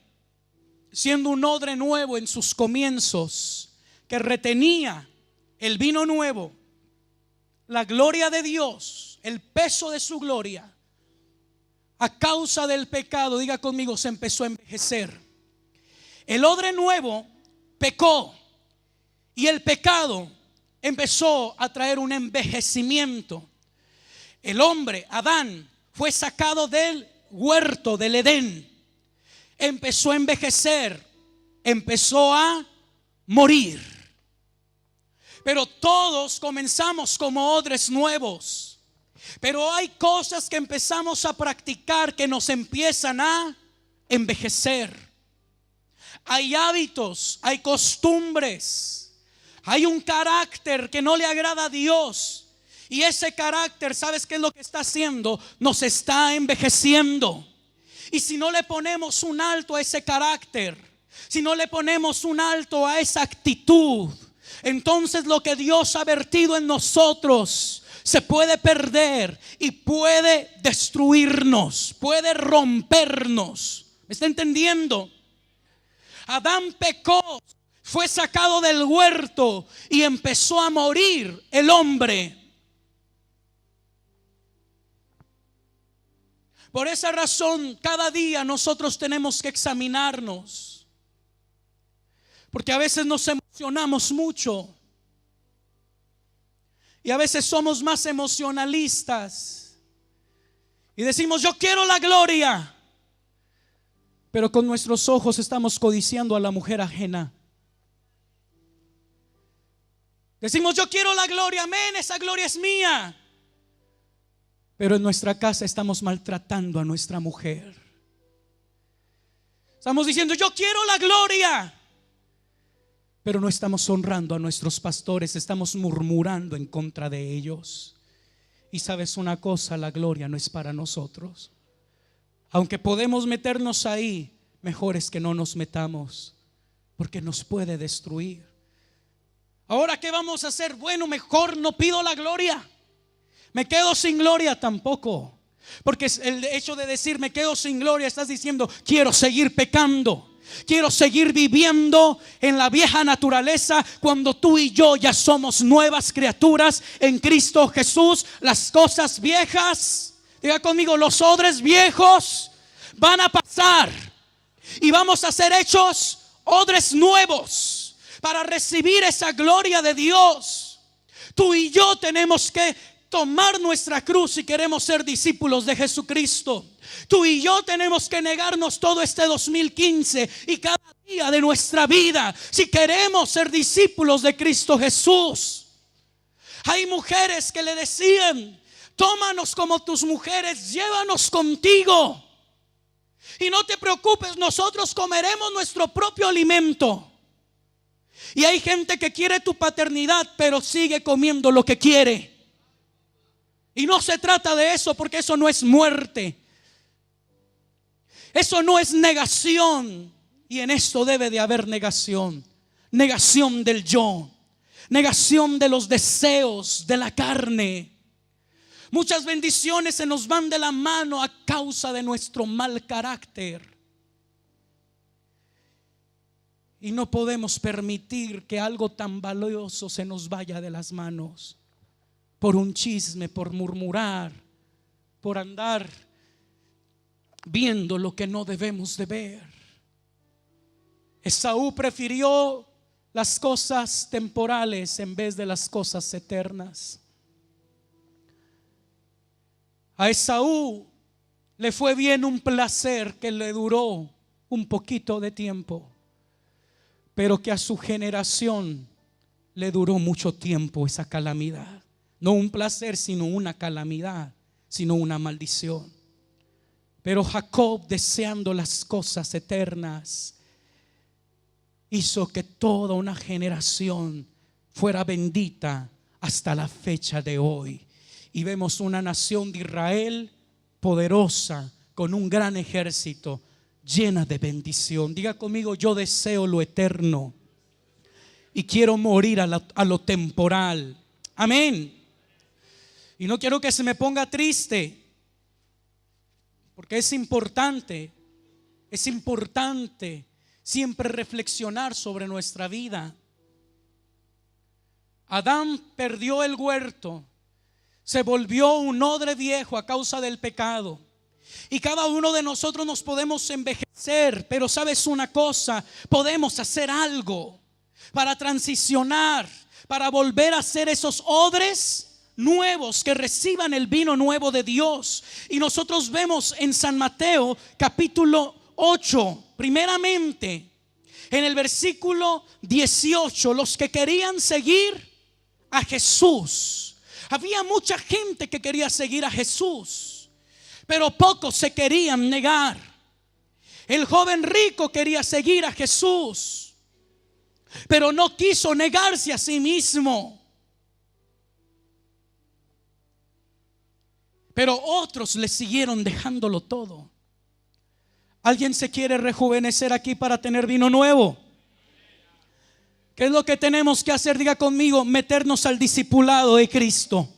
siendo un odre nuevo en sus comienzos, que retenía el vino nuevo, la gloria de Dios, el peso de su gloria, a causa del pecado, diga conmigo, se empezó a envejecer. El odre nuevo pecó y el pecado empezó a traer un envejecimiento. El hombre, Adán, fue sacado del huerto del Edén, empezó a envejecer, empezó a morir. Pero todos comenzamos como odres nuevos. Pero hay cosas que empezamos a practicar que nos empiezan a envejecer. Hay hábitos, hay costumbres, hay un carácter que no le agrada a Dios. Y ese carácter, ¿sabes qué es lo que está haciendo? Nos está envejeciendo. Y si no le ponemos un alto a ese carácter, si no le ponemos un alto a esa actitud, entonces lo que Dios ha vertido en nosotros se puede perder y puede destruirnos, puede rompernos. ¿Me está entendiendo? Adán pecó, fue sacado del huerto y empezó a morir el hombre. Por esa razón, cada día nosotros tenemos que examinarnos, porque a veces nos emocionamos mucho y a veces somos más emocionalistas y decimos: yo quiero la gloria, pero con nuestros ojos estamos codiciando a la mujer ajena. Decimos: yo quiero la gloria, amén, esa gloria es mía, pero en nuestra casa estamos maltratando a nuestra mujer. Estamos diciendo: yo quiero la gloria, pero no estamos honrando a nuestros pastores, estamos murmurando en contra de ellos. Y sabes una cosa, la gloria no es para nosotros. Aunque podemos meternos ahí, mejor es que no nos metamos, porque nos puede destruir. Ahora, ¿qué vamos a hacer? Bueno, mejor no pido la gloria, me quedo sin gloria tampoco. Porque el hecho de decir me quedo sin gloria, estás diciendo: quiero seguir pecando, quiero seguir viviendo en la vieja naturaleza, cuando tú y yo ya somos nuevas criaturas en Cristo Jesús. Las cosas viejas, diga conmigo, los odres viejos van a pasar y vamos a ser hechos odres nuevos para recibir esa gloria de Dios. Tú y yo tenemos que tomar nuestra cruz si queremos ser discípulos de Jesucristo. Tú y yo tenemos que negarnos todo este 2015 y cada día de nuestra vida si queremos ser discípulos de Cristo Jesús. Hay mujeres que le decían: tómanos como tus mujeres, llévanos contigo y no te preocupes, nosotros comeremos nuestro propio alimento. Y hay gente que quiere tu paternidad, pero sigue comiendo lo que quiere. Y no se trata de eso, porque eso no es muerte, eso no es negación. Y en esto debe de haber negación. Negación del yo, negación de los deseos de la carne. Muchas bendiciones se nos van de la mano a causa de nuestro mal carácter. Y no podemos permitir que algo tan valioso se nos vaya de las manos por un chisme, por murmurar, por andar viendo lo que no debemos de ver. Esaú prefirió las cosas temporales en vez de las cosas eternas. A Esaú le fue bien un placer que le duró un poquito de tiempo, pero que a su generación le duró mucho tiempo esa calamidad. No un placer, sino una calamidad, sino una maldición. Pero Jacob, deseando las cosas eternas, hizo que toda una generación fuera bendita hasta la fecha de hoy. Y vemos una nación de Israel poderosa, con un gran ejército, llena de bendición. Diga conmigo: yo deseo lo eterno y quiero morir a lo temporal. Amén. Y no quiero que se me ponga triste, porque es importante siempre reflexionar sobre nuestra vida. Adán perdió el huerto, se volvió un odre viejo a causa del pecado. Y cada uno de nosotros nos podemos envejecer, pero sabes una cosa, podemos hacer algo para transicionar, para volver a ser esos odres nuevos que reciban el vino nuevo de Dios. Y nosotros vemos en San Mateo capítulo 8, primeramente en el versículo 18, los que querían seguir a Jesús. Había mucha gente que quería seguir a Jesús, pero pocos se querían negar. El joven rico quería seguir a Jesús, pero no quiso negarse a sí mismo. Pero otros le siguieron dejándolo todo. ¿Alguien se quiere rejuvenecer aquí para tener vino nuevo? ¿Qué es lo que tenemos que hacer? Diga conmigo: meternos al discipulado de Cristo,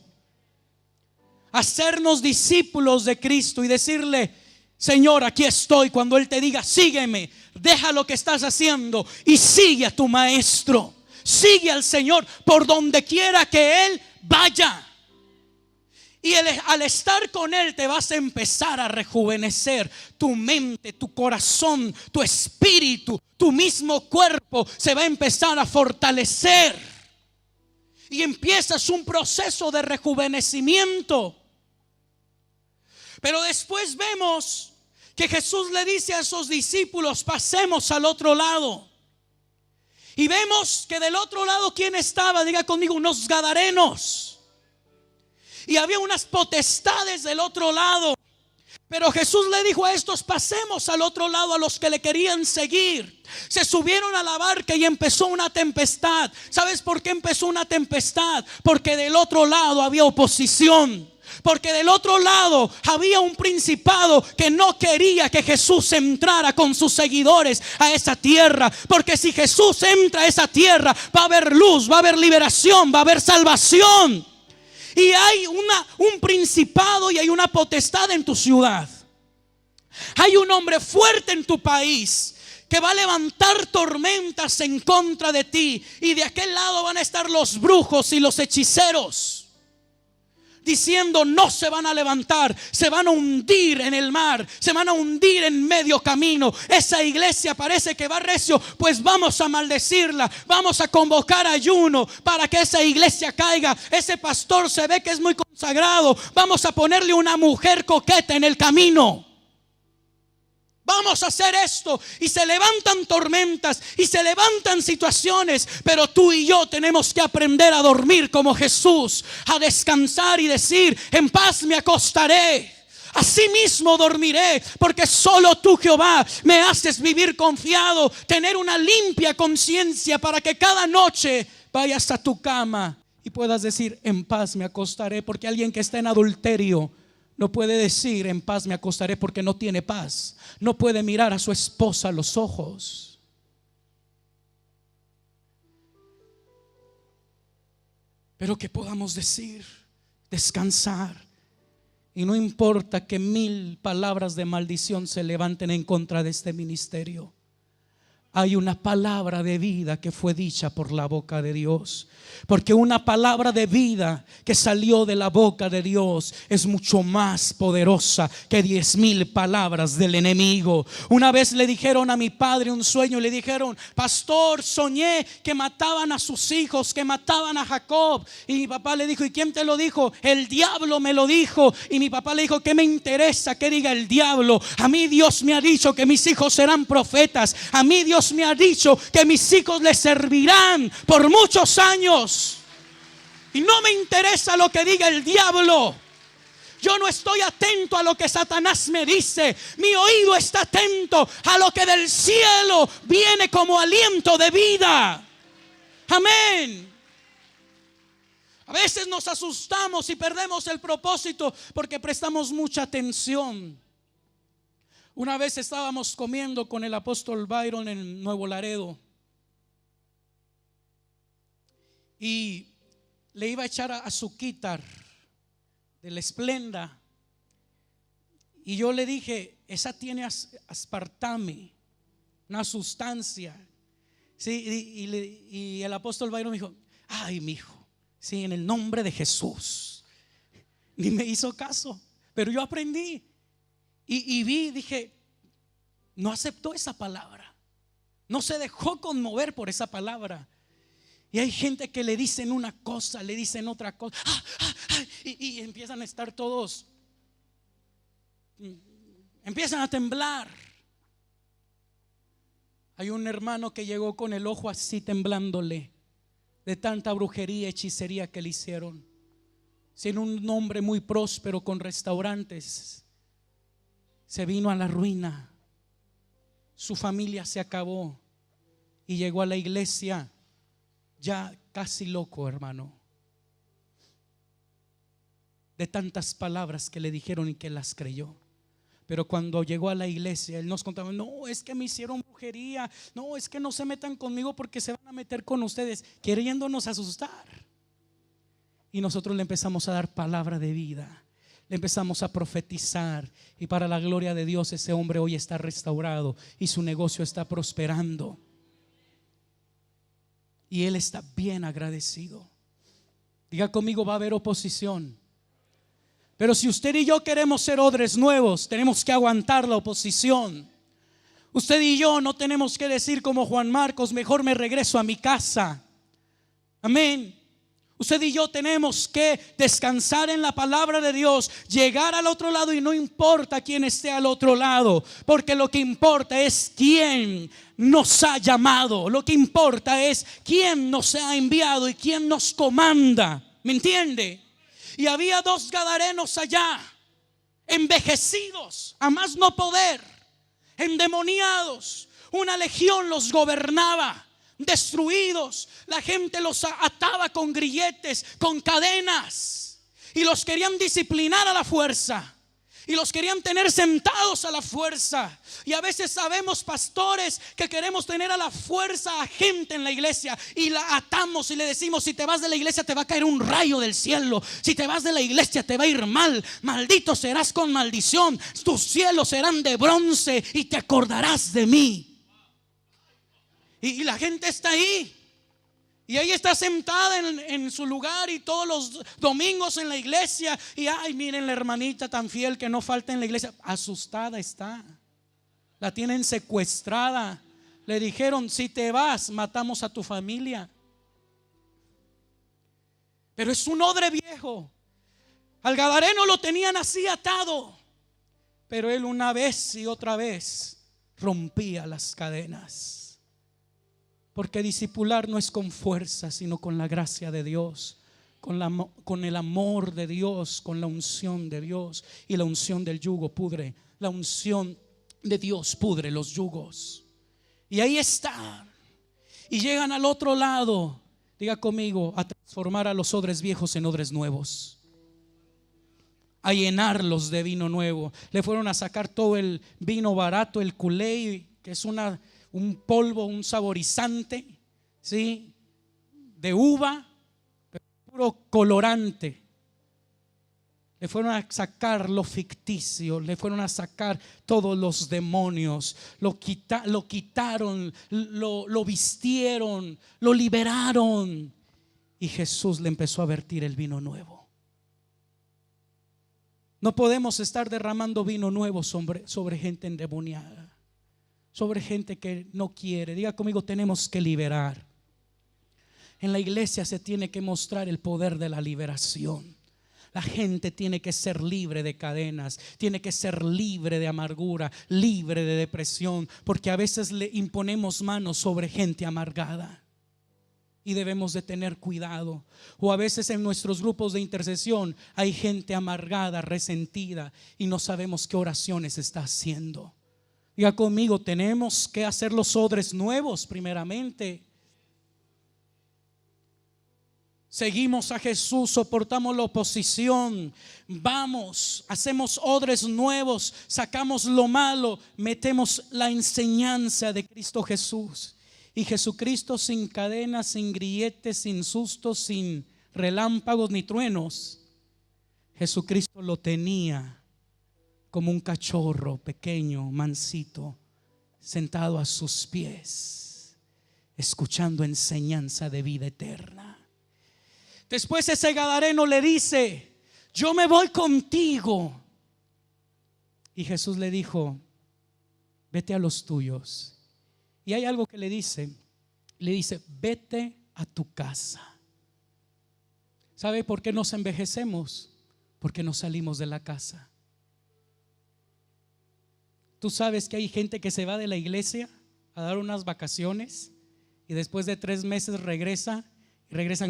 hacernos discípulos de Cristo y decirle: Señor, aquí estoy. Cuando Él te diga: sígueme, deja lo que estás haciendo y sigue a tu maestro. Sigue al Señor por donde quiera que Él vaya. Y al estar con Él te vas a empezar a rejuvenecer. Tu mente, tu corazón, tu espíritu, tu mismo cuerpo se va a empezar a fortalecer. Y empiezas un proceso de rejuvenecimiento. Pero después vemos que Jesús le dice a esos discípulos: pasemos al otro lado. Y vemos que del otro lado, ¿quién estaba? Diga conmigo: unos gadarenos. Y había unas potestades del otro lado. Pero Jesús le dijo a estos: pasemos al otro lado. A los que le querían seguir, se subieron a la barca y empezó una tempestad. ¿Sabes por qué empezó una tempestad? Porque del otro lado había oposición. Porque del otro lado había un principado que no quería que Jesús entrara con sus seguidores a esa tierra. Porque si Jesús entra a esa tierra, va a haber luz, va a haber liberación, va a haber salvación. Y hay un principado y hay una potestad en tu ciudad. Hay un hombre fuerte en tu país que va a levantar tormentas en contra de ti. Y de aquel lado van a estar los brujos y los hechiceros. diciendo no se van a levantar, se van a hundir en el mar, se van a hundir en medio camino. Esa iglesia parece que va recio, pues vamos a maldecirla, vamos a convocar ayuno para que esa iglesia caiga. Ese pastor se ve que es muy consagrado, vamos a ponerle una mujer coqueta en el camino. Vamos a hacer esto, y se levantan tormentas y se levantan situaciones, pero tú y yo tenemos que aprender a dormir como Jesús, a descansar y decir: en paz me acostaré, así mismo dormiré, porque solo tú, Jehová, me haces vivir confiado, tener una limpia conciencia para que cada noche vayas a tu cama y puedas decir: en paz me acostaré. Porque alguien que está en adulterio no puede decir: en paz me acostaré, porque no tiene paz. No puede mirar a su esposa a los ojos. Pero que podamos decir: descansar. Y no importa que 1000 palabras de maldición se levanten en contra de este ministerio, hay una palabra de vida que fue dicha por la boca de Dios. Porque una palabra de vida que salió de la boca de Dios es mucho más poderosa que 10,000 palabras del enemigo. Una vez le dijeron a mi padre un sueño, le dijeron: pastor, soñé que mataban a sus hijos, que mataban a Jacob. Y mi papá le dijo: ¿y quién te lo dijo? El diablo me lo dijo. Y mi papá le dijo: ¿qué me interesa que diga el diablo? A mí Dios me ha dicho que mis hijos serán profetas. A mí Dios me ha dicho que mis hijos le servirán por muchos años. Y no me interesa lo que diga el diablo. Yo no estoy atento a lo que Satanás me dice. Mi oído está atento a lo que del cielo viene como aliento de vida. Amén. A veces nos asustamos y perdemos el propósito porque prestamos mucha atención. Una vez estábamos comiendo con el apóstol Byron en Nuevo Laredo, y le iba a echar azuquitar del Esplenda, y yo le dije: esa tiene aspartame, una sustancia, ¿sí? Y el apóstol Byron me dijo: ay, mijo, sí, en el nombre de Jesús. Ni me hizo caso, pero yo aprendí. Y dije, no aceptó esa palabra, no se dejó conmover por esa palabra. Y hay gente que le dicen una cosa, le dicen otra cosa, y empiezan a estar todos, empiezan a temblar. Hay un hermano que llegó con el ojo así temblándole de tanta brujería, hechicería que le hicieron. Siendo un hombre muy próspero con restaurantes, se vino a la ruina. Su familia se acabó y llegó a la iglesia ya casi loco, hermano, de tantas palabras que le dijeron y que las creyó. Pero cuando llegó a la iglesia, él nos contaba: no, es que me hicieron brujería, no, es que no se metan conmigo porque se van a meter con ustedes, queriéndonos asustar. Y nosotros le empezamos a dar palabra de vida, le empezamos a profetizar, y para la gloria de Dios ese hombre hoy está restaurado y su negocio está prosperando, y él está bien agradecido. Diga conmigo: va a haber oposición, pero si usted y yo queremos ser odres nuevos, tenemos que aguantar la oposición. Usted y yo no tenemos que decir como Juan Marcos: mejor me regreso a mi casa. Amén. Usted y yo tenemos que descansar en la palabra de Dios, llegar al otro lado, y no importa quién esté al otro lado, porque lo que importa es quién nos ha llamado, lo que importa es quién nos ha enviado y quién nos comanda. ¿Me entiende? Y había 2 gadarenos allá, envejecidos a más no poder, endemoniados, una legión los gobernaba, destruidos. La gente los ataba con grilletes, con cadenas, y los querían disciplinar a la fuerza, y los querían tener sentados a la fuerza. Y a veces sabemos, pastores, que queremos tener a la fuerza a gente en la iglesia, y la atamos y le decimos: si te vas de la iglesia te va a caer un rayo del cielo, si te vas de la iglesia te va a ir mal, maldito serás con maldición, tus cielos serán de bronce y te acordarás de mí. Y la gente está ahí, Y ella está sentada en su lugar y todos los domingos en la iglesia. Y ay, miren la hermanita tan fiel que no falta en la iglesia. Asustada está. La tienen secuestrada. Le dijeron: si te vas, matamos a tu familia. Pero es un odre viejo. Al gadareno lo tenían así atado, pero él una vez y otra vez rompía las cadenas. Porque discipular no es con fuerza, sino con la gracia de Dios, con el amor de Dios, con la unción de Dios. Y la unción del yugo pudre, la unción de Dios pudre los yugos. Y ahí está. Y llegan al otro lado, diga conmigo, a transformar a los odres viejos en odres nuevos, a llenarlos de vino nuevo. Le fueron a sacar todo el vino barato, el culé, que es un polvo, un saborizante, ¿sí?, de uva, pero puro colorante. Le fueron a sacar lo ficticio, le fueron a sacar todos los demonios, lo quitaron, lo vistieron, lo liberaron. Y Jesús le empezó a vertir el vino nuevo. No podemos estar derramando vino nuevo sobre gente endemoniada, sobre gente que no quiere. Diga conmigo, tenemos que liberar. En la iglesia se tiene que mostrar el poder de la liberación. La gente tiene que ser libre de cadenas, tiene que ser libre de amargura, libre de depresión, porque a veces le imponemos manos sobre gente amargada y debemos de tener cuidado. O a veces en nuestros grupos de intercesión hay gente amargada, resentida, y no sabemos qué oraciones está haciendo. Diga conmigo, tenemos que hacer los odres nuevos primeramente. Seguimos a Jesús, soportamos la oposición, vamos, hacemos odres nuevos, sacamos lo malo, metemos la enseñanza de Cristo Jesús. Y Jesucristo, sin cadenas, sin grilletes, sin sustos, sin relámpagos ni truenos, Jesucristo lo tenía como un cachorro pequeño, mansito, sentado a sus pies, escuchando enseñanza de vida eterna. Después ese gadareno le dice: yo me voy contigo. Y Jesús le dijo: vete a los tuyos. Y hay algo que le dice: vete a tu casa. ¿Sabe por qué nos envejecemos? Porque nos salimos de la casa. Tú sabes que hay gente que se va de la iglesia a dar unas vacaciones y después de 3 meses regresan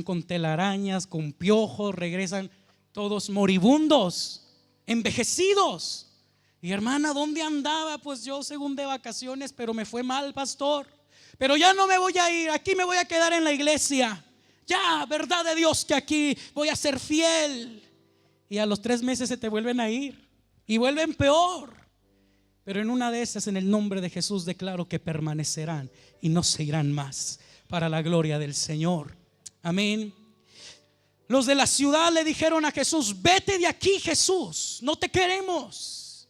con telarañas, con piojos, regresan todos moribundos, envejecidos. Y hermana, ¿dónde andaba? Pues yo según de vacaciones, pero me fue mal, pastor. Pero ya no me voy a ir, aquí me voy a quedar en la iglesia. Ya, verdad de Dios que aquí voy a ser fiel. Y a los 3 meses se te vuelven a ir y vuelven peor. Pero en una de esas, en el nombre de Jesús, declaro que permanecerán y no se irán más, para la gloria del Señor. Amén. Los de la ciudad le dijeron a Jesús: vete de aquí, Jesús, no te queremos.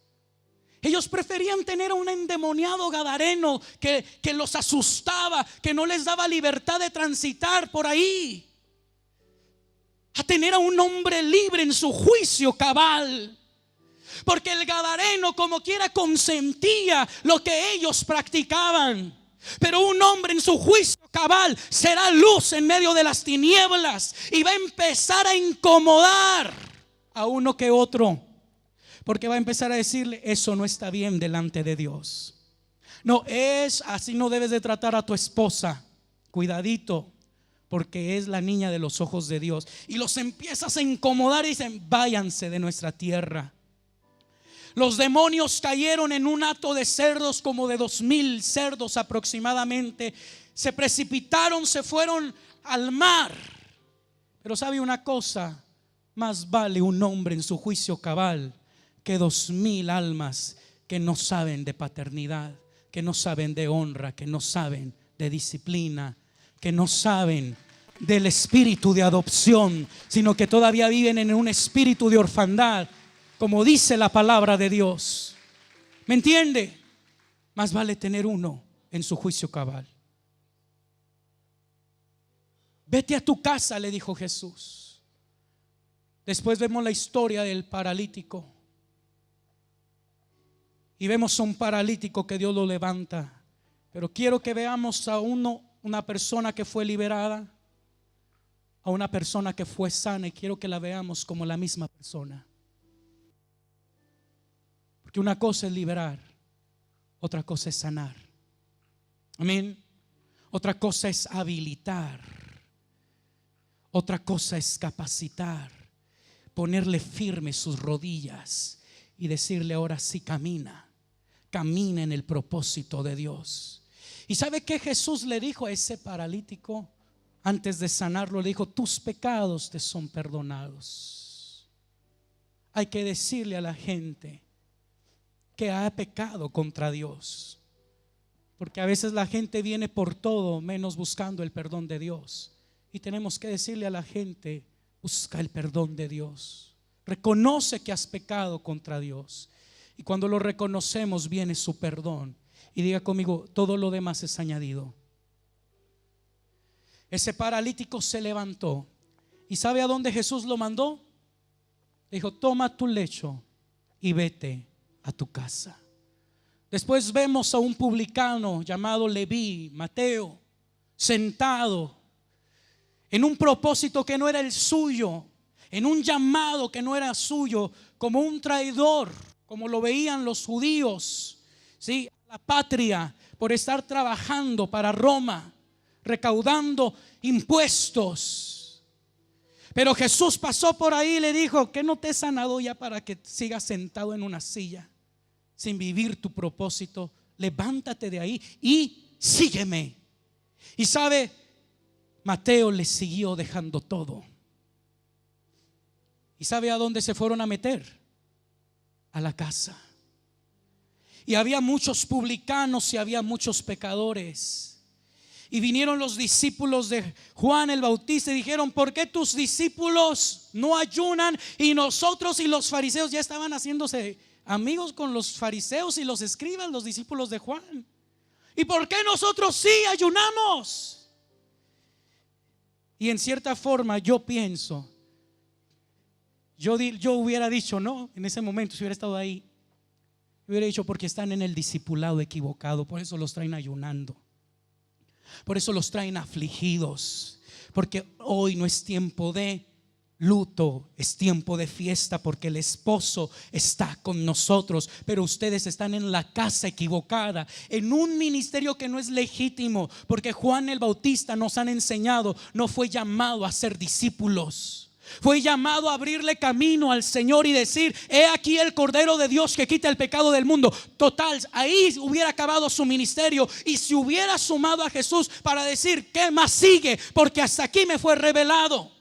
Ellos preferían tener a un endemoniado gadareno que los asustaba, que no les daba libertad de transitar por ahí, a tener a un hombre libre en su juicio cabal. Porque el gadareno como quiera consentía lo que ellos practicaban. Pero un hombre en su juicio cabal será luz en medio de las tinieblas y va a empezar a incomodar a uno que otro, porque va a empezar a decirle: eso no está bien delante de Dios. No es así, no debes de tratar a tu esposa. Cuidadito, porque es la niña de los ojos de Dios. Y los empiezas a incomodar y dicen: váyanse de nuestra tierra. Los demonios cayeron en un hato de cerdos, como de 2000 cerdos aproximadamente. Se precipitaron, se fueron al mar. Pero sabe una cosa: más vale un hombre en su juicio cabal que 2000 almas que no saben de paternidad, que no saben de honra, que no saben de disciplina, que no saben del espíritu de adopción, sino que todavía viven en un espíritu de orfandad, como dice la palabra de Dios. ¿Me entiende? Más vale tener uno en su juicio cabal. Vete a tu casa, le dijo Jesús. Después vemos la historia del paralítico. Y vemos a un paralítico que Dios lo levanta. Pero quiero que veamos a una persona que fue liberada, a una persona que fue sana, y quiero que la veamos como la misma persona. Porque una cosa es liberar, otra cosa es sanar. Amén. Otra cosa es habilitar, otra cosa es capacitar, ponerle firme sus rodillas y decirle: ahora sí camina, camina en el propósito de Dios. ¿Y sabe qué Jesús le dijo a ese paralítico? Antes de sanarlo le dijo: tus pecados te son perdonados. Hay que decirle a la gente que ha pecado contra Dios, porque a veces la gente viene por todo menos buscando el perdón de Dios. Y tenemos que decirle a la gente: busca el perdón de Dios, reconoce que has pecado contra Dios, y cuando lo reconocemos viene su perdón. Y diga conmigo: todo lo demás es añadido. Ese paralítico se levantó. ¿Y sabe a dónde Jesús lo mandó? Dijo: toma tu lecho y vete a tu casa. Después vemos a un publicano llamado Leví, Mateo, sentado en un propósito que no era el suyo, en un llamado que no era suyo, como un traidor, como lo veían los judíos, ¿sí? La patria, por estar trabajando para Roma, recaudando impuestos. Pero Jesús pasó por ahí y le dijo: ¿qué no te he sanado ya para que sigas sentado en una silla sin vivir tu propósito? Levántate de ahí y sígueme. Y sabe, Mateo le siguió dejando todo. ¿Y sabe a dónde se fueron a meter? A la casa. Y había muchos publicanos y había muchos pecadores. Y vinieron los discípulos de Juan el Bautista y dijeron: ¿por qué tus discípulos no ayunan? Y nosotros y los fariseos ya estaban haciéndose amigos con los fariseos y los escribas, los discípulos de Juan. ¿Y por qué nosotros sí ayunamos? Y en cierta forma yo pienso, yo hubiera dicho, no, en ese momento si hubiera estado ahí, hubiera dicho: porque están en el discipulado equivocado, por eso los traen ayunando, por eso los traen afligidos, porque hoy no es tiempo de luto, es tiempo de fiesta, porque el esposo está con nosotros. Pero ustedes están en la casa equivocada, en un ministerio que no es legítimo, porque Juan el Bautista nos han enseñado, no fue llamado a ser discípulos, fue llamado a abrirle camino al Señor y decir: he aquí el Cordero de Dios que quita el pecado del mundo. Total, ahí hubiera acabado su ministerio y se hubiera sumado a Jesús para decir: ¿qué más sigue? Porque hasta aquí me fue revelado.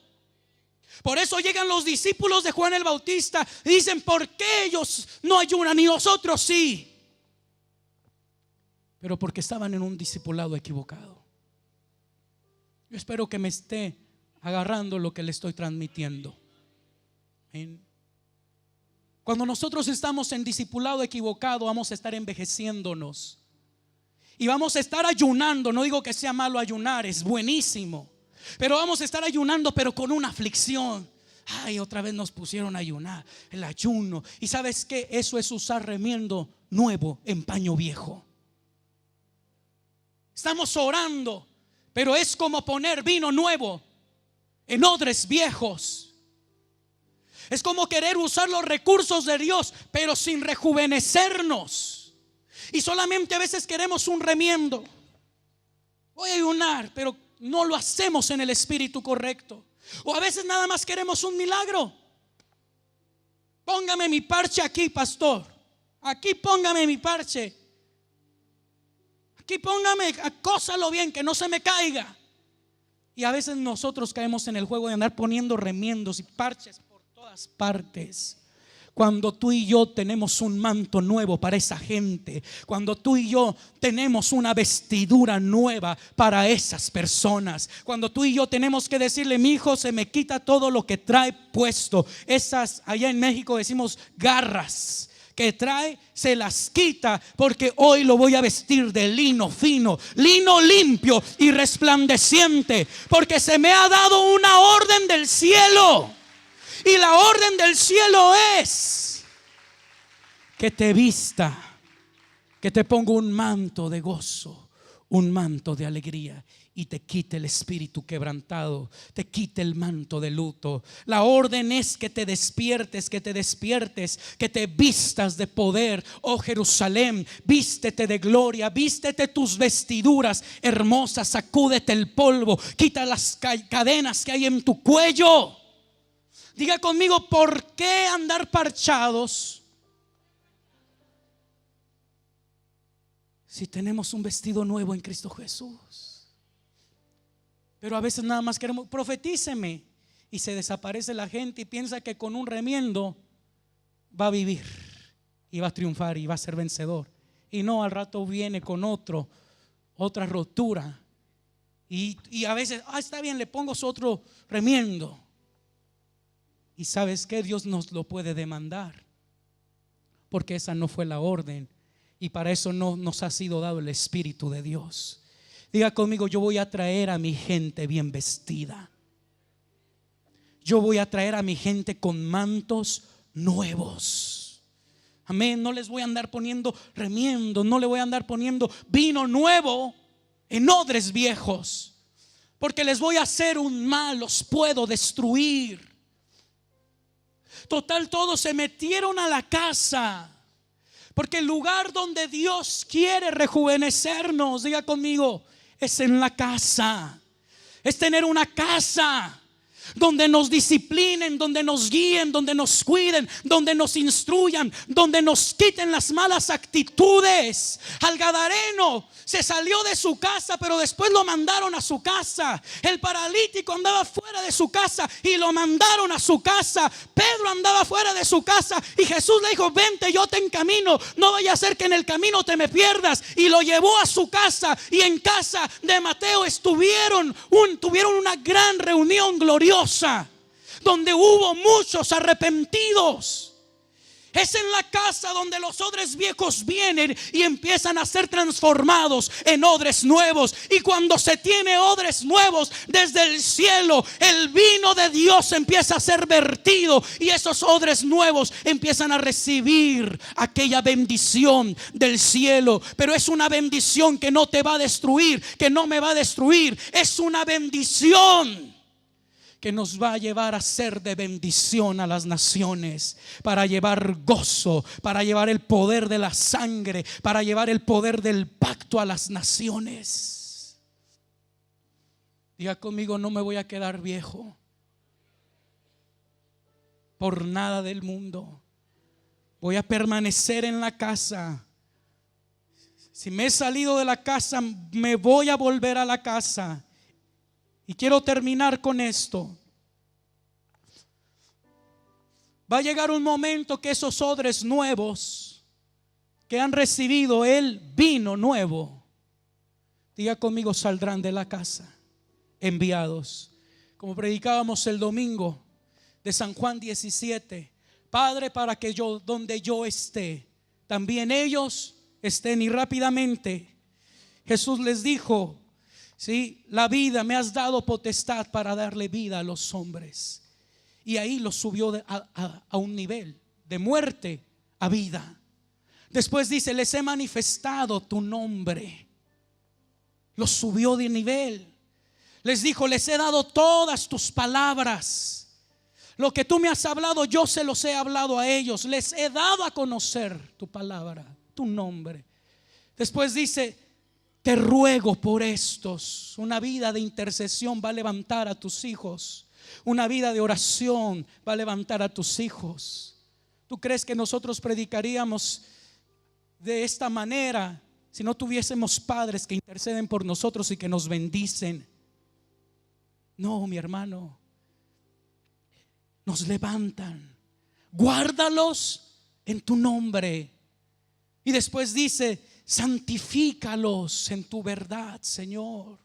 Por eso llegan los discípulos de Juan el Bautista y dicen: ¿por qué ellos no ayunan y nosotros sí? Pero porque estaban en un discipulado equivocado. Yo espero que me esté agarrando lo que le estoy transmitiendo. Cuando nosotros estamos en discipulado equivocado, vamos a estar envejeciéndonos y vamos a estar ayunando. No digo que sea malo ayunar, es buenísimo, pero vamos a estar ayunando, pero con una aflicción. Ay, otra vez nos pusieron a ayunar, el ayuno. Y sabes que eso es usar remiendo nuevo en paño viejo. Estamos orando, pero es como poner vino nuevo en odres viejos. Es como querer usar los recursos de Dios, pero sin rejuvenecernos. Y solamente a veces queremos un remiendo. Voy a ayunar, pero no lo hacemos en el espíritu correcto. O a veces nada más queremos un milagro. Póngame mi parche aquí, pastor. Aquí póngame mi parche. Aquí póngame, acósalo bien, que no se me caiga. Y a veces nosotros caemos en el juego de andar poniendo remiendos y parches por todas partes, cuando tú y yo tenemos un manto nuevo para esa gente, cuando tú y yo tenemos una vestidura nueva para esas personas, cuando tú y yo tenemos que decirle: mi hijo, se me quita todo lo que trae puesto. Esas, allá en México decimos garras, que trae se las quita, porque hoy lo voy a vestir de lino fino, lino limpio y resplandeciente, porque se me ha dado una orden del cielo. Y la orden del cielo es que te vista, que te ponga un manto de gozo, un manto de alegría, y te quite el espíritu quebrantado, te quite el manto de luto. La orden es que te despiertes, que te despiertes, que te vistas de poder. Oh Jerusalén, vístete de gloria, vístete tus vestiduras hermosas, sacúdete el polvo, quita las cadenas que hay en tu cuello. Diga conmigo, ¿por qué andar parchados si tenemos un vestido nuevo en Cristo Jesús? Pero a veces nada más queremos, profetíceme, y se desaparece la gente y piensa que con un remiendo va a vivir y va a triunfar y va a ser vencedor. Y no, al rato viene con otra rotura. Y a veces, está bien, le pongo otro remiendo. Y sabes que Dios nos lo puede demandar, porque esa no fue la orden, y para eso no nos ha sido dado el Espíritu de Dios. Diga conmigo, yo voy a traer a mi gente bien vestida. Yo voy a traer a mi gente con mantos nuevos. Amén. No les voy a andar poniendo remiendo, no le voy a andar poniendo vino nuevo en odres viejos, porque les voy a hacer un mal, los puedo destruir. Total, todos se metieron a la casa, porque el lugar donde Dios quiere rejuvenecernos, diga conmigo, es en la casa. Es tener una casa donde nos disciplinen, donde nos guíen, donde nos cuiden, donde nos instruyan, donde nos quiten las malas actitudes. Al gadareno se salió de su casa, pero después lo mandaron a su casa. El paralítico andaba fuera de su casa y lo mandaron a su casa. Pedro andaba fuera de su casa y Jesús le dijo: vente, yo te encamino, no vaya a ser que en el camino te me pierdas. Y lo llevó a su casa, y en casa de Mateo tuvieron una gran reunión gloriosa, donde hubo muchos arrepentidos. Es en la casa donde los odres viejos vienen y empiezan a ser transformados en odres nuevos. Y cuando se tiene odres nuevos desde el cielo, el vino de Dios empieza a ser vertido, y esos odres nuevos empiezan a recibir aquella bendición del cielo. Pero es una bendición que no te va a destruir, que no me va a destruir. Es una bendición que nos va a llevar a ser de bendición a las naciones, para llevar gozo, para llevar el poder de la sangre, para llevar el poder del pacto a las naciones. Diga conmigo, no me voy a quedar viejo por nada del mundo. Voy a permanecer en la casa. Si me he salido de la casa, me voy a volver a la casa. Y quiero terminar con esto. Va a llegar un momento que esos odres nuevos que han recibido el vino nuevo, diga conmigo, saldrán de la casa enviados. Como predicábamos el domingo de San Juan 17: Padre, para que yo, donde yo esté, también ellos estén. Y rápidamente Jesús les dijo: sí, la vida, me has dado potestad para darle vida a los hombres. Y ahí los subió a un nivel de muerte a vida. Después dice: les he manifestado tu nombre. Los subió de nivel. Les dijo: les he dado todas tus palabras. Lo que tú me has hablado, yo se los he hablado a ellos. Les he dado a conocer tu palabra, tu nombre. Después dice: te ruego por estos. Una vida de intercesión va a levantar a tus hijos. Una vida de oración va a levantar a tus hijos. ¿Tú crees que nosotros predicaríamos de esta manera si no tuviésemos padres que interceden por nosotros y que nos bendicen? No, mi hermano. Nos levantan. Guárdalos en tu nombre. Y después dice: santifícalos en tu verdad, Señor.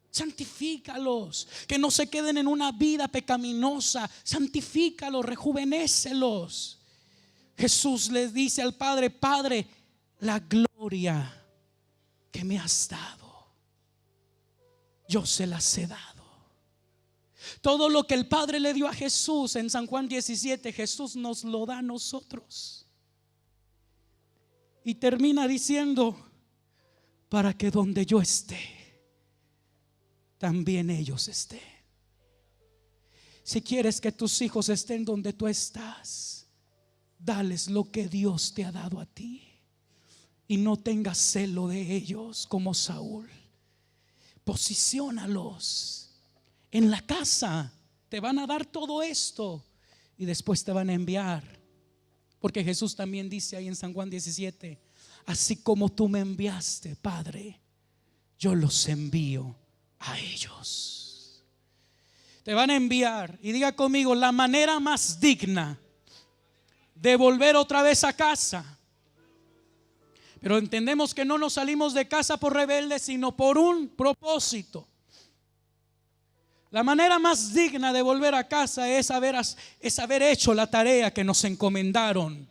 Santifícalos, que no se queden en una vida pecaminosa. Santifícalos, rejuvenécelos. Jesús le dice al Padre: Padre, la gloria que me has dado, yo se las he dado. Todo lo que el Padre le dio a Jesús en San Juan 17, Jesús nos lo da a nosotros. Y termina diciendo: para que donde yo esté, también ellos estén. Si quieres que tus hijos estén donde tú estás, dales lo que Dios te ha dado a ti. Y no tengas celo de ellos como Saúl. Posiciónalos. En la casa te van a dar todo esto y después te van a enviar. Porque Jesús también dice ahí en San Juan 17: así como tú me enviaste, Padre, yo los envío a ellos. Te van a enviar. Y diga conmigo: la manera más digna de volver otra vez a casa. Pero entendemos que no nos salimos de casa por rebeldes, sino por un propósito. La manera más digna de volver a casa es haber hecho la tarea que nos encomendaron.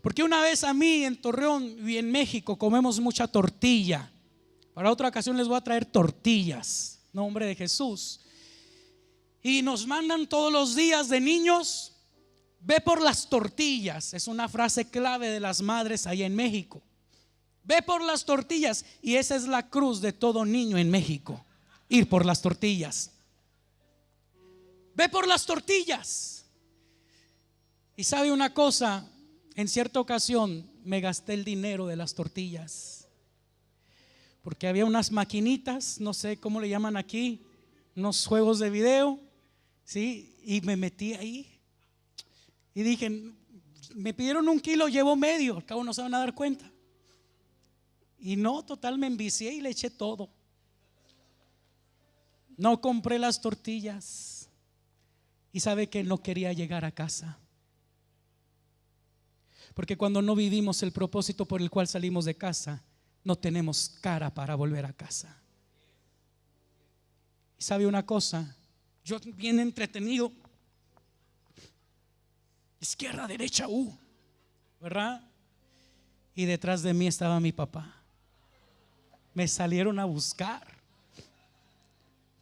Porque una vez a mí en Torreón y en México comemos mucha tortilla. Para otra ocasión les voy a traer tortillas, nombre de Jesús. Y nos mandan todos los días de niños: ve por las tortillas. Es una frase clave de las madres allá en México. Ve por las tortillas. Y esa es la cruz de todo niño en México: ir por las tortillas. Ve por las tortillas. Y sabe una cosa, en cierta ocasión me gasté el dinero de las tortillas, porque había unas maquinitas, no sé cómo le llaman aquí, unos juegos de video, ¿sí? Y me metí ahí y dije: me pidieron 1 kilo, llevo medio, al cabo no se van a dar cuenta. Y no, total, me envicié y le eché todo. No compré las tortillas. Y sabe que no quería llegar a casa, porque cuando no vivimos el propósito por el cual salimos de casa, no tenemos cara para volver a casa. Y sabe una cosa, yo bien entretenido, izquierda, derecha, ¿verdad? Y detrás de mí estaba mi papá. Me salieron a buscar,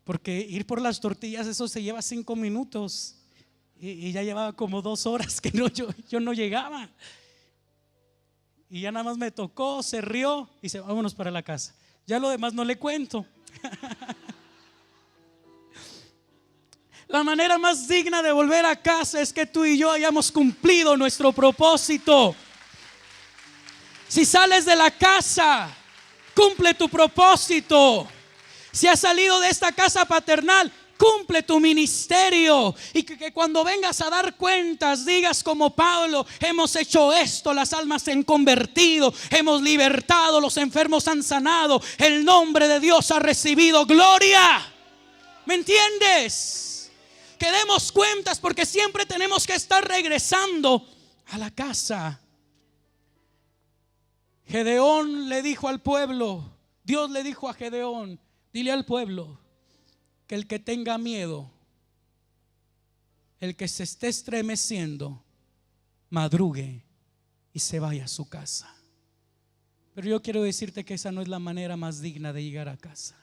porque ir por las tortillas, eso se lleva 5 minutos. Y ya llevaba como 2 horas que yo no llegaba. Y ya nada más me tocó, se rió y dice: vámonos para la casa. Ya lo demás no le cuento. La manera más digna de volver a casa es que tú y yo hayamos cumplido nuestro propósito. Si sales de la casa, cumple tu propósito. Si has salido de esta casa paternal, cumple tu ministerio. Y que cuando vengas a dar cuentas, digas como Pablo: hemos hecho esto, las almas se han convertido, hemos libertado, los enfermos han sanado, el nombre de Dios ha recibido gloria. ¿Me entiendes? Que demos cuentas, porque siempre tenemos que estar regresando a la casa. Gedeón le dijo al pueblo, Dios le dijo a Gedeón: dile al pueblo que el que tenga miedo, el que se esté estremeciendo, madrugue y se vaya a su casa. Pero yo quiero decirte que esa no es la manera más digna de llegar a casa.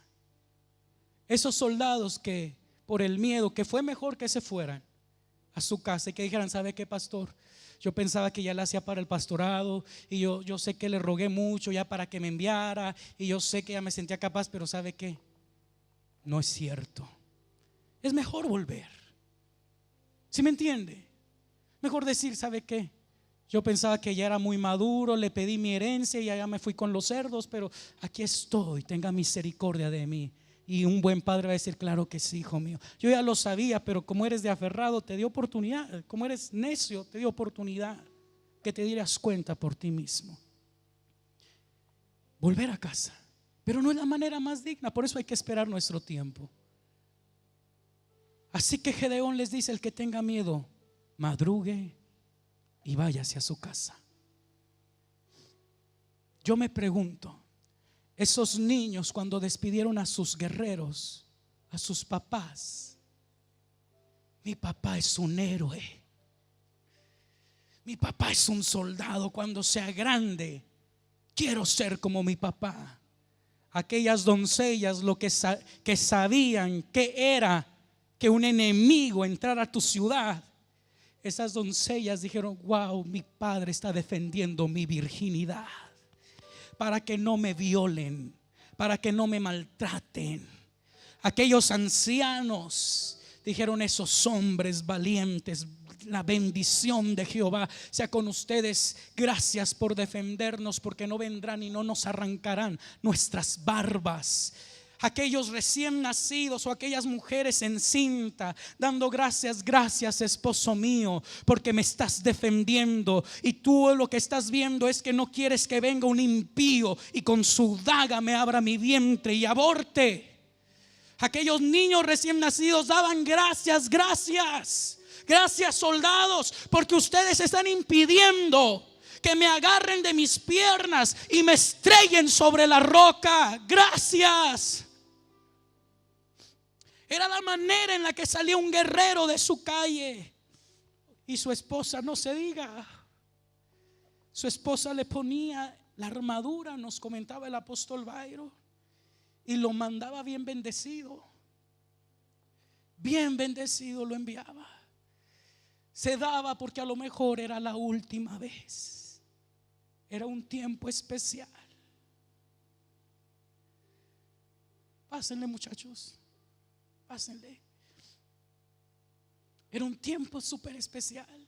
Esos soldados que por el miedo, que fue mejor que se fueran a su casa y que dijeran: ¿sabe qué, pastor? Yo pensaba que ya la hacía para el pastorado, y yo sé que le rogué mucho ya para que me enviara, y yo sé que ya me sentía capaz, pero ¿sabe qué? No es cierto. Es mejor volver. ¿Sí me entiende? Mejor decir: ¿sabe qué? Yo pensaba que ya era muy maduro, le pedí mi herencia y allá me fui con los cerdos, pero aquí estoy, tenga misericordia de mí. Y un buen padre va a decir: claro que sí, hijo mío, yo ya lo sabía, pero como eres de aferrado, te dio oportunidad. Como eres necio, te dio oportunidad que te dieras cuenta por ti mismo. Volver a casa, pero no es la manera más digna. Por eso hay que esperar nuestro tiempo. Así que Gedeón les dice: el que tenga miedo, madrugue y váyase a su casa. Yo me pregunto, esos niños cuando despidieron a sus guerreros, a sus papás: mi papá es un héroe, Mi papá es un soldado. Cuando sea grande, quiero ser como mi papá. Aquellas doncellas que sabían que era que un enemigo entrara a tu ciudad, esas doncellas dijeron: wow, mi padre está defendiendo mi virginidad para que no me violen, para que no me maltraten. Aquellos ancianos dijeron: esos hombres valientes, la bendición de Jehová sea con ustedes. Gracias por defendernos, porque no vendrán y no nos arrancarán nuestras barbas. Aquellos recién nacidos o aquellas mujeres en cinta dando gracias: gracias, esposo mío, porque me estás defendiendo. Y tú lo que estás viendo es que no quieres que venga un impío y con su daga me abra mi vientre y aborte. Aquellos niños recién nacidos daban gracias: gracias, gracias, soldados, porque ustedes están impidiendo que me agarren de mis piernas y me estrellen sobre la roca. Gracias. Era la manera en la que salía un guerrero de su calle. Y su esposa, no se diga, su esposa le ponía la armadura, nos comentaba el apóstol Byron, y lo mandaba bien bendecido. Bien bendecido lo enviaba. Se daba porque a lo mejor era la última vez. Era un tiempo especial. Pásenle, muchachos, pásenle. Era un tiempo súper especial.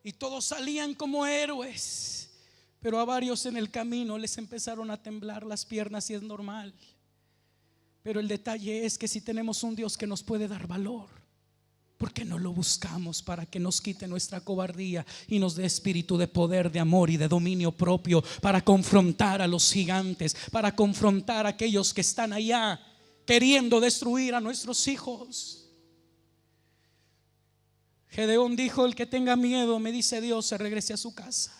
Y todos salían como héroes, pero a varios en el camino les empezaron a temblar las piernas, y es normal. Pero el detalle es que si tenemos un Dios que nos puede dar valor, ¿por qué no lo buscamos para que nos quite nuestra cobardía y nos dé espíritu de poder, de amor y de dominio propio, para confrontar a los gigantes, para confrontar a aquellos que están allá queriendo destruir a nuestros hijos? Gedeón dijo: el que tenga miedo, me dice Dios, se regrese a su casa.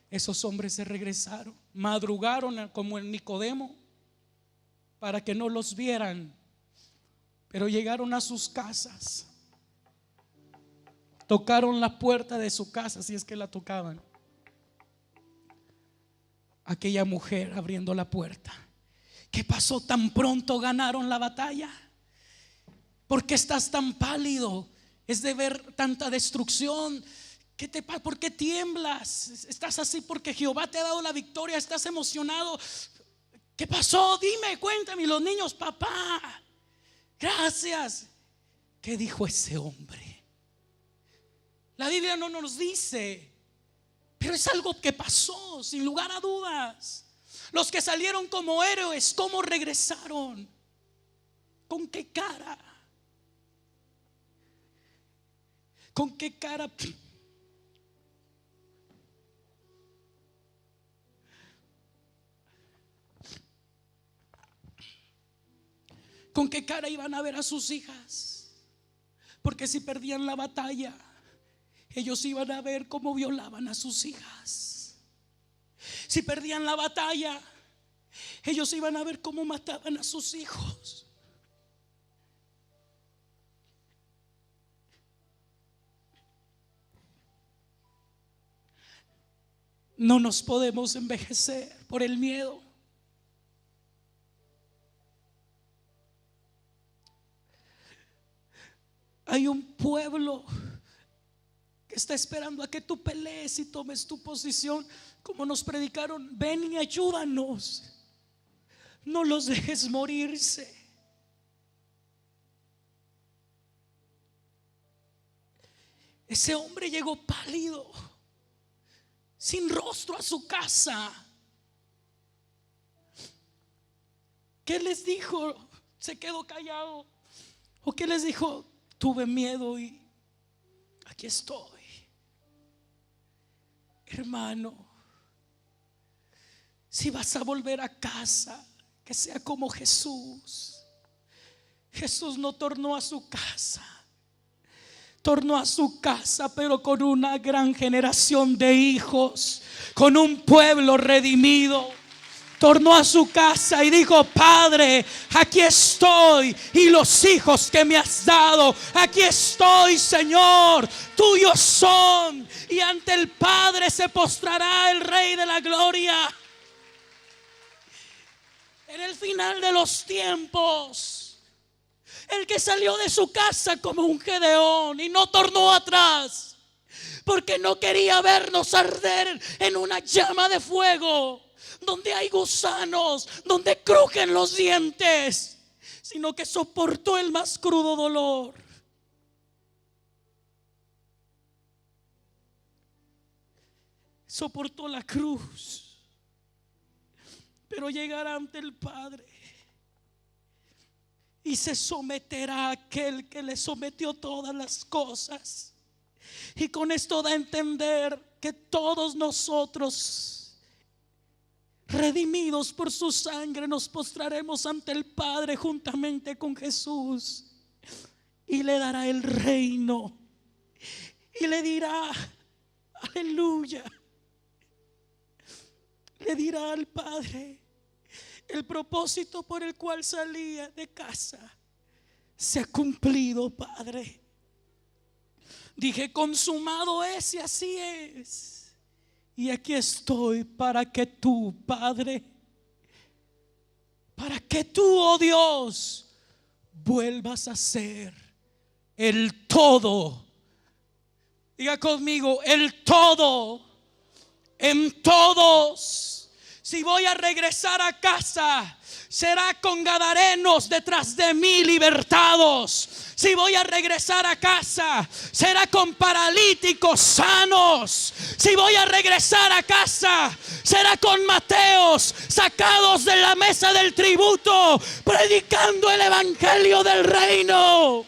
Esos hombres se regresaron, madrugaron como el Nicodemo para que no los vieran, pero llegaron a sus casas, tocaron la puerta de su casa, si es que la tocaban. Aquella mujer abriendo la puerta: ¿qué pasó? ¿Tan pronto ganaron la batalla? ¿Por qué estás tan pálido? Es de ver tanta destrucción. ¿Qué te pasa? ¿Por qué tiemblas? Estás así porque Jehová te ha dado la victoria. Estás emocionado. ¿Qué pasó? Dime, cuéntame. Y los niños: papá, gracias. ¿Qué dijo ese hombre? La Biblia no nos dice, pero es algo que pasó sin lugar a dudas. Los que salieron como héroes, ¿cómo regresaron? ¿Con qué cara? ¿Con qué cara? ¿Con qué cara iban a ver a sus hijas? Porque si perdían la batalla, ellos iban a ver cómo violaban a sus hijas. Si perdían la batalla, ellos iban a ver cómo mataban a sus hijos. No nos podemos envejecer por el miedo. Hay un pueblo que está esperando a que tú pelees y tomes tu posición, como nos predicaron: ven y ayúdanos, no los dejes morirse. Ese hombre llegó pálido, sin rostro a su casa. ¿Qué les dijo? ¿Se quedó callado? ¿O qué les dijo? Tuve miedo y aquí estoy. Hermano, si vas a volver a casa, que sea como Jesús. Jesús no tornó a su casa, tornó a su casa, pero con una gran generación de hijos, con un pueblo redimido. tornó a su casa y dijo: Padre, aquí estoy y los hijos que me has dado, aquí estoy, Señor, tuyos son. Y ante el Padre se postrará el Rey de la Gloria. En el final de los tiempos, el que salió de su casa como un Gedeón y no tornó atrás, porque no quería vernos arder en una llama de fuego, donde hay gusanos, donde crujen los dientes, sino que soportó el más crudo dolor. Soportó la cruz, pero llegará ante el Padre y se someterá a aquel que le sometió todas las cosas. Y con esto da a entender que todos nosotros, redimidos por su sangre, nos postraremos ante el Padre juntamente con Jesús, y le dará el reino y le dirá: aleluya. Le dirá al Padre: el propósito por el cual salía de casa se ha cumplido, Padre. Dije: consumado es, y así es. Y aquí estoy para que tú, Padre, para que tú, oh Dios, vuelvas a ser el todo. Diga conmigo: el todo en todos. Si voy a regresar a casa, será con gadarenos detrás de mí libertados. Si voy a regresar a casa, será con paralíticos sanos. Si voy a regresar a casa, será con Mateos sacados de la mesa del tributo, predicando el evangelio del reino.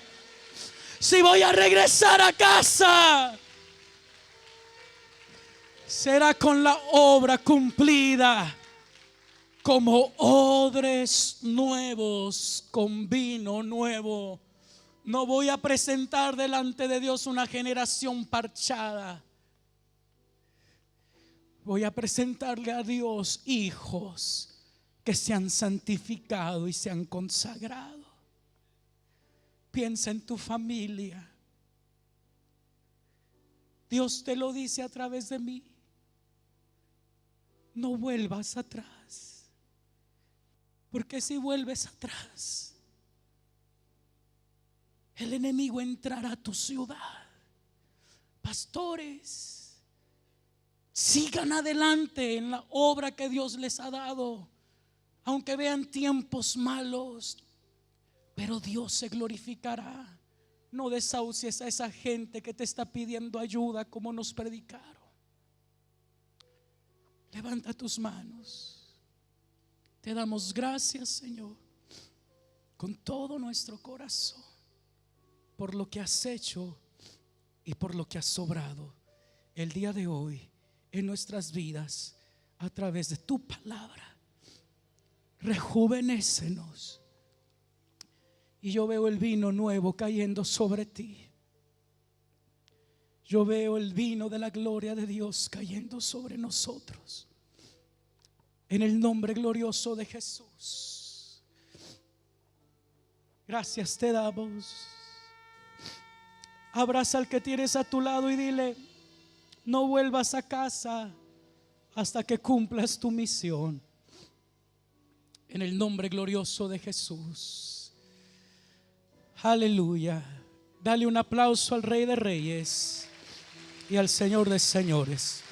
Si voy a regresar a casa, será con la obra cumplida, como odres nuevos con vino nuevo. No voy a presentar delante de Dios una generación parchada. Voy a presentarle a Dios hijos que se han santificado y se han consagrado. Piensa en tu familia. Dios te lo dice a través de mí: no vuelvas atrás, porque si vuelves atrás, el enemigo entrará a tu ciudad. Pastores, sigan adelante en la obra que Dios les ha dado, aunque vean tiempos malos, pero Dios se glorificará. No desahucies a esa gente que te está pidiendo ayuda, como nos predicaron. Levanta tus manos. Te damos gracias, Señor, con todo nuestro corazón, por lo que has hecho y por lo que has sobrado el día de hoy en nuestras vidas a través de tu palabra. Rejuvenécenos. Y yo veo el vino nuevo cayendo sobre ti. Yo veo el vino de la gloria de Dios cayendo sobre nosotros, en el nombre glorioso de Jesús. Gracias te damos. Abraza al que tienes a tu lado y dile: no vuelvas a casa hasta que cumplas tu misión, en el nombre glorioso de Jesús. Aleluya. Dale un aplauso al Rey de Reyes y al Señor de Señores.